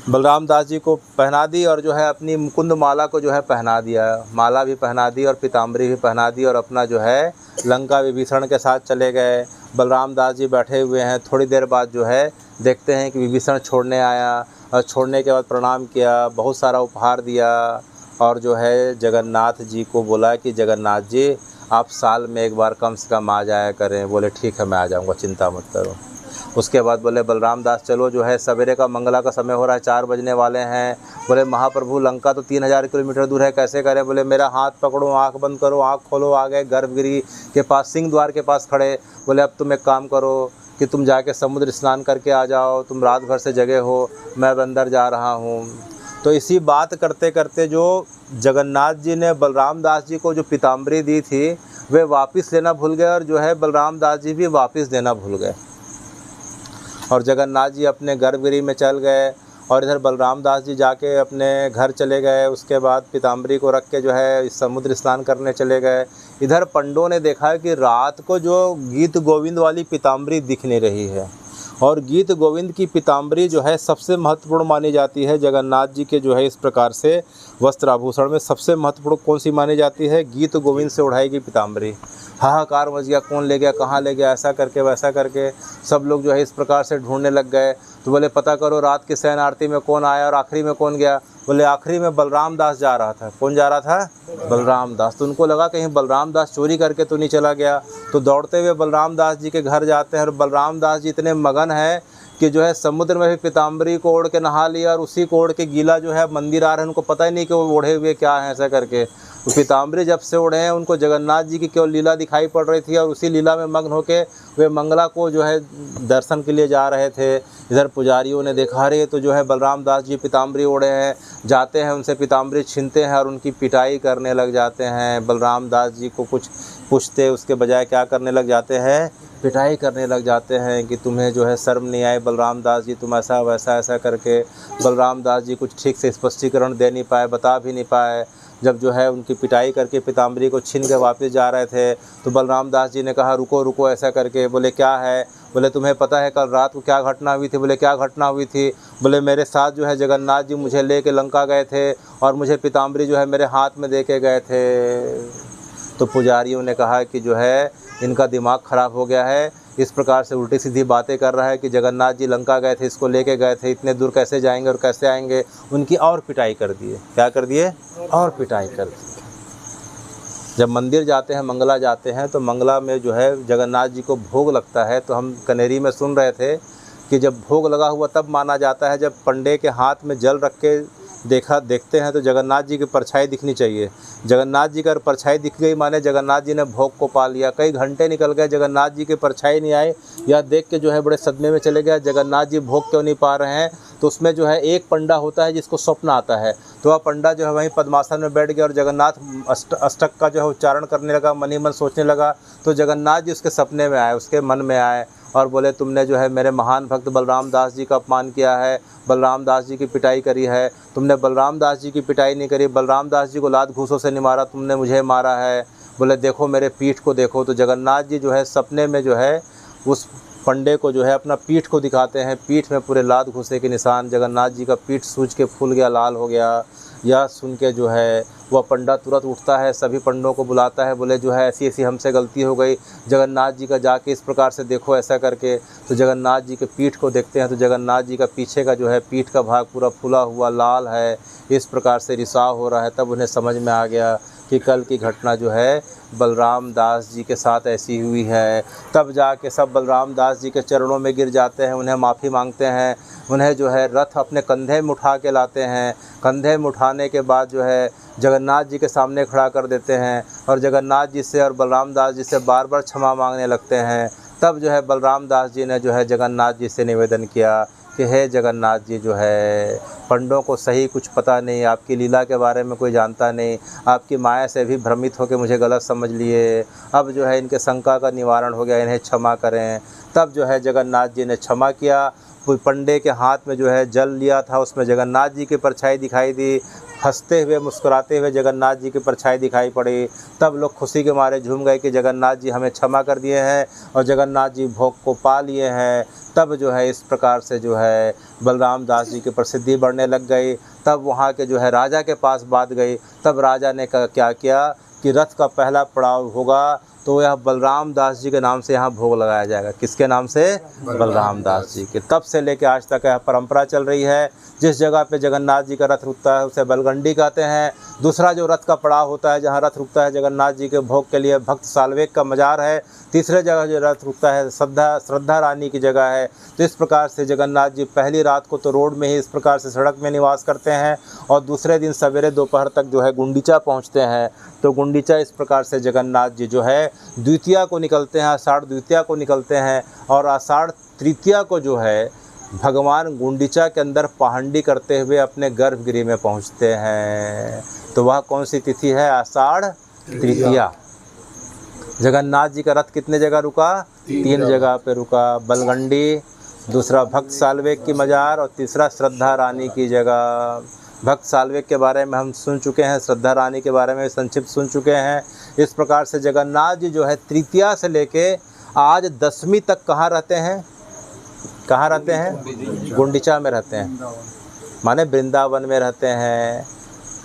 बलराम दास जी को पहना दी और जो है अपनी मुकुंद माला को जो है पहना दिया, माला भी पहना दी और पीताम्बरी भी पहना दी और अपना जो है लंका विभीषण के साथ चले गए। बलराम दास जी बैठे हुए हैं। थोड़ी देर बाद जो है देखते हैं कि विभीषण छोड़ने आया और छोड़ने के बाद प्रणाम किया, बहुत सारा उपहार दिया और जो है जगन्नाथ जी को बोला कि जगन्नाथ जी आप साल में एक बार कम से कम आ जाया करें। बोले ठीक है मैं आ जाऊँगा, चिंता मत करो। उसके बाद बोले बलराम दास चलो, जो है सवेरे का मंगला का समय हो रहा है, 4 बजने वाले हैं। बोले महाप्रभु लंका तो 3000 किलोमीटर दूर है, कैसे करें? बोले मेरा हाथ पकड़ो, आंख बंद करो, आंख खोलो। आ गए गर्भगिरी के पास, सिंह द्वार के पास खड़े। बोले अब तुम एक काम करो कि तुम जाके समुद्र स्नान करके आ जाओ, तुम रात भर से जगे हो, मैं अंदर जा रहा हूँ। तो इसी बात करते करते जो जगन्नाथ जी ने बलराम दास जी को जो पीताम्बरी दी थी वे वापस लेना भूल गए और जो है बलराम दास जी भी वापस देना भूल गए और जगन्नाथ जी अपने गर्भगृह में चल गए और इधर बलराम दास जी जाके अपने घर चले गए। उसके बाद पीताम्बरी को रख के जो है समुद्र स्नान करने चले गए। इधर पंडों ने देखा कि रात को जो गीत गोविंद वाली पीताम्बरी दिख नहीं रही है और गीत गोविंद की पीताम्बरी जो है सबसे महत्वपूर्ण मानी जाती है। जगन्नाथ जी के जो है इस प्रकार से वस्त्र आभूषण में सबसे महत्वपूर्ण कौन सी मानी जाती है? गीत गोविंद से उड़ाई गई पीताम्बरी। हाहाकार मच गया, कौन ले गया, कहाँ ले गया, ऐसा करके वैसा करके सब लोग जो है इस प्रकार से ढूंढने लग गए। तो बोले पता करो रात की शयन आरती में कौन आया और आखिरी में कौन गया? बोले आखिरी में बलराम दास जा रहा था। कौन जा रहा था? बलराम दास। तो उनको लगा कहीं बलराम दास चोरी करके तो नहीं चला गया। तो दौड़ते हुए बलराम दास जी के घर जाते हैं और बलराम दास जी इतने मगन हैं कि जो है समुद्र में भी पीताम्बरी को ओढ़ के नहा लिया और उसी को ओढ़ के गीला जो है मंदिर आ रहे हैं। उनको पता ही नहीं कि वो ओढ़े हुए क्या हैं, ऐसा करके। तो पीताम्बरी जब से ओढ़े हैं उनको जगन्नाथ जी की केवल लीला दिखाई पड़ रही थी और उसी लीला में मग्न होके वे मंगला को जो है दर्शन के लिए जा रहे थे। इधर पुजारियों ने देखा रहे तो जो है बलराम दास जी पीताम्बरी ओढ़े हैं, जाते हैं उनसे पीताम्बरी छीनते हैं और उनकी पिटाई करने लग जाते हैं। बलराम दास जी को कुछ पूछते उसके बजाय क्या करने लग जाते हैं? पिटाई करने लग जाते हैं कि तुम्हें जो है शर्म नहीं आए बलराम दास जी, तुम ऐसा वैसा ऐसा करके। बलराम दास जी कुछ ठीक से स्पष्टीकरण दे नहीं पाए, बता भी नहीं पाए। जब जो है उनकी पिटाई करके पीताम्बरी को छीन के वापस जा रहे थे तो बलराम दास जी ने कहा रुको रुको, ऐसा करके। बोले क्या है? बोले तुम्हें पता है कल रात को क्या घटना हुई थी? बोले क्या घटना हुई थी? बोले मेरे साथ जो है जगन्नाथ जी मुझे लेके लंका गए थे और मुझे पीताम्बरी जो है मेरे हाथ में दे के गए थे। तो पुजारियों ने कहा कि जो है इनका दिमाग ख़राब हो गया है, इस प्रकार से उल्टी सीधी बातें कर रहा है कि जगन्नाथ जी लंका गए थे, इसको लेके गए थे, इतने दूर कैसे जाएंगे और कैसे आएंगे। उनकी और पिटाई कर दिए। क्या कर दिए? और पिटाई कर दी। जब मंदिर जाते हैं, मंगला जाते हैं, तो मंगला में जो है जगन्नाथ जी को भोग लगता है। तो हम कनेरी में सुन रहे थे कि जब भोग लगा हुआ तब माना जाता है जब पंडे के हाथ में जल रख के देखते हैं तो जगन्नाथ जी की परछाई दिखनी चाहिए। जगन्नाथ जी का परछाई दिख गई माने जगन्नाथ जी ने भोग को पा लिया। कई घंटे निकल गए, जगन्नाथ जी की परछाई नहीं आई। यह देख के जो है बड़े सदमे में चले गए, जगन्नाथ जी भोग क्यों नहीं पा रहे हैं। तो उसमें जो है एक पंडा होता है जिसको स्वप्न आता है, तो वह पंडा जो है वहीं पद्मासन में बैठ गया और जगन्नाथ अष्टक का जो है उच्चारण करने लगा, मन ही मन सोचने लगा। तो जगन्नाथ जी उसके सपने में आए, उसके मन में आए और बोले तुमने जो है मेरे महान भक्त बलराम दास जी का अपमान किया है, बलराम दास जी की पिटाई करी है। तुमने बलराम दास जी की पिटाई नहीं करी, बलराम दास जी को लात घूसों से नहीं मारा, तुमने मुझे मारा है। बोले देखो मेरे पीठ को देखो। तो जगन्नाथ जी जो है सपने में जो है उस पंडे को जो है अपना पीठ को दिखाते हैं। पीठ में पूरे लात घुसे के निशान, जगन्नाथ जी का पीठ सूज के फूल गया, लाल हो गया। यह सुन के जो है वह पंडा तुरंत उठता है, सभी पंडों को बुलाता है, बोले जो है ऐसी ऐसी हमसे गलती हो गई, जगन्नाथ जी का जाके इस प्रकार से देखो ऐसा करके। तो जगन्नाथ जी के पीठ को देखते हैं तो जगन्नाथ जी का पीछे का जो है पीठ का भाग पूरा फूला हुआ लाल है, इस प्रकार से रिसाव हो रहा है। तब उन्हें समझ में आ गया कि कल की घटना जो है बलराम दास जी के साथ ऐसी हुई है। तब जाके सब बलराम दास जी के चरणों में गिर जाते हैं, उन्हें माफ़ी मांगते हैं। उन्हें जो है रथ अपने कंधे में उठा के लाते हैं। कंधे में उठाने के बाद जो है जगन्नाथ जी के सामने खड़ा कर देते हैं और जगन्नाथ जी से और बलराम दास जी से बार बार क्षमा मांगने लगते हैं। तब जो है बलराम दास जी ने जो है जगन्नाथ जी से निवेदन किया कि हे जगन्नाथ जी, जो है पंडों को सही कुछ पता नहीं, आपकी लीला के बारे में कोई जानता नहीं, आपकी माया से भी भ्रमित होकर मुझे गलत समझ लिए। अब जो है इनके शंका का निवारण हो गया, इन्हें क्षमा करें। तब जो है जगन्नाथ जी ने क्षमा किया। कोई पंडे के हाथ में जो है जल लिया था, उसमें जगन्नाथ जी की परछाई दिखाई दी। हंसते हुए मुस्कुराते हुए जगन्नाथ जी की परछाई दिखाई पड़ी। तब लोग खुशी के मारे झूम गए कि जगन्नाथ जी हमें क्षमा कर दिए हैं और जगन्नाथ जी भोग को पा लिए हैं। तब जो है इस प्रकार से जो है बलराम दास जी की प्रसिद्धि बढ़ने लग गई। तब वहाँ के जो है राजा के पास बात गई। तब राजा ने क्या किया कि रथ का पहला पड़ाव होगा तो यह बलराम दास जी के नाम से यहाँ भोग लगाया जाएगा। किसके नाम से? बलराम दास जी के। तब से लेकर आज तक यह परंपरा चल रही है। जिस जगह पे जगन्नाथ जी का रथ रुकता है उसे बलगंडी कहते हैं। दूसरा जो रथ का पड़ाव होता है जहाँ रथ रुकता है जगन्नाथ जी के भोग के लिए, भक्त साल्वेक का मजार है। तीसरे जगह जो रथ रुकता है श्रद्धा रानी की जगह है। तो इस प्रकार से जगन्नाथ जी पहली रात को तो रोड में ही इस प्रकार से सड़क में निवास करते हैं और दूसरे दिन सवेरे दोपहर तक जो है गुंडीचा पहुंचते हैं। तो गुंडीचा इस प्रकार से जगन्नाथ जी जो है द्वितीया को निकलते हैं, आषाढ़ द्वितीया को निकलते हैं और आषाढ़ तृतीया को जो है भगवान गुंडीचा के अंदर पहांडी करते हुए अपने गर्भगृह में पहुंचते हैं। तो वह कौन सी तिथि है? आषाढ़ तृतीया। जगन्नाथ जी का रथ कितने जगह रुका? 3 जगह पे रुका। बलगंडी, दूसरा भक्त साल्वेक की मजार और तीसरा श्रद्धा रानी की जगह। भक्त साल्वेक के बारे में हम सुन चुके हैं, श्रद्धा रानी के बारे में संक्षिप्त सुन चुके हैं। इस प्रकार से जगन्नाथ जी जो है तृतीया से लेके आज 10वीं तक कहाँ रहते हैं? कहाँ रहते हैं? गुंडीचा में रहते हैं, माने वृंदावन में रहते हैं।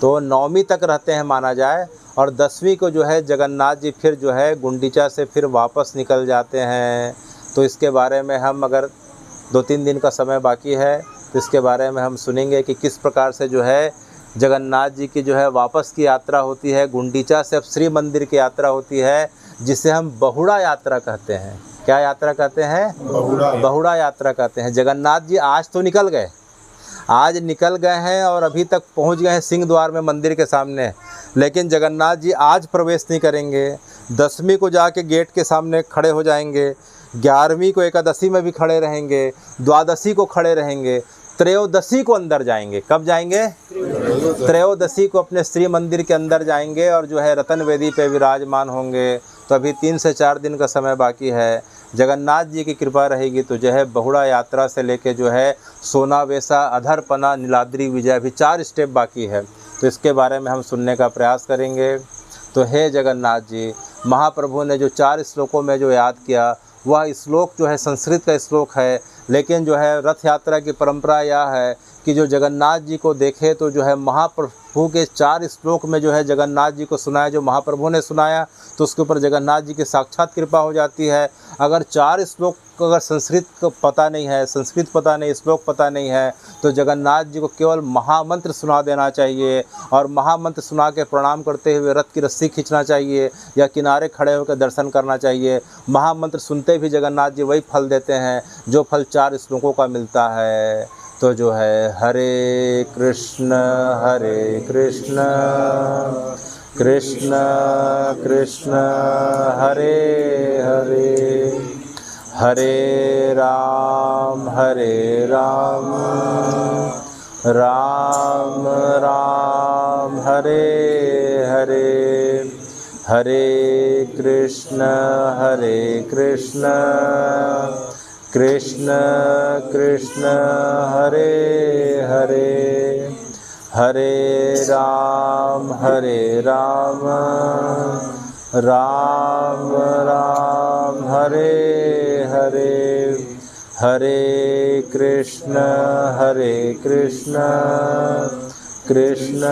तो 9वीं तक रहते हैं माना जाए और 10वीं को जो है जगन्नाथ जी फिर जो है गुंडीचा से फिर वापस निकल जाते हैं। तो इसके बारे में हम अगर 2-3 दिन का समय बाकी है तो इसके बारे में हम सुनेंगे कि किस प्रकार से जो है जगन्नाथ जी की जो है वापस की यात्रा होती है। गुंडीचा से अब श्री मंदिर की यात्रा होती है जिसे हम बहुड़ा यात्रा कहते हैं। क्या यात्रा कहते हैं? बहुड़ा यात्रा कहते हैं। जगन्नाथ जी आज तो निकल गए, आज निकल गए हैं और अभी तक पहुंच गए हैं सिंह द्वार में मंदिर के सामने, लेकिन जगन्नाथ जी आज प्रवेश नहीं करेंगे। 10वीं को जाके गेट के सामने खड़े हो जाएंगे, 11वीं को एकादशी में भी खड़े रहेंगे, द्वादशी को खड़े रहेंगे, त्रयोदशी को अंदर जाएंगे। कब जाएंगे? त्रयोदशी को अपने श्री मंदिर के अंदर जाएंगे और जो है रतन वेदी पे विराजमान होंगे। तो अभी 3 से 4 दिन का समय बाकी है। जगन्नाथ जी की कृपा रहेगी तो जो है बहुड़ा यात्रा से लेके जो है सोनावेसा, अधरपना, नीलाद्री विजय अभी 4 स्टेप बाकी है। तो इसके बारे में हम सुनने का प्रयास करेंगे। तो हे जगन्नाथ जी, महाप्रभु ने जो 4 श्लोकों में जो याद किया वह श्लोक जो है संस्कृत का श्लोक है, लेकिन जो है रथ यात्रा की परंपरा यह है कि जो जगन्नाथ जी को देखे तो जो है महाप्रभु के 4 श्लोक में जो है जगन्नाथ जी को सुनाया, जो महाप्रभु ने सुनाया तो उसके ऊपर जगन्नाथ जी की साक्षात कृपा हो जाती है। अगर 4 श्लोक अगर संस्कृत को पता नहीं है, संस्कृत पता नहीं, श्लोक पता नहीं है तो जगन्नाथ जी को केवल महामंत्र सुना देना चाहिए और महामंत्र सुना के प्रणाम करते हुए रथ की रस्सी खींचना चाहिए या किनारे खड़े होकर दर्शन करना चाहिए। महामंत्र सुनते भी जगन्नाथ जी वही फल देते हैं जो फल 4 श्लोकों का मिलता है। तो जो है हरे कृष्ण कृष्ण कृष्ण हरे हरे, हरे राम राम राम हरे हरे, हरे कृष्ण कृष्ण कृष्ण हरे हरे, हरे राम राम राम हरे हरे, हरे कृष्ण कृष्ण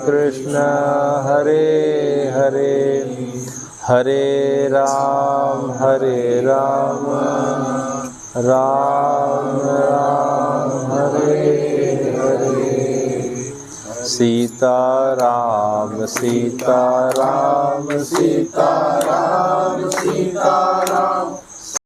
कृष्ण हरे हरे, हरे राम राम राम हरे हरे। सीता राम सीता राम सीता राम सीता राम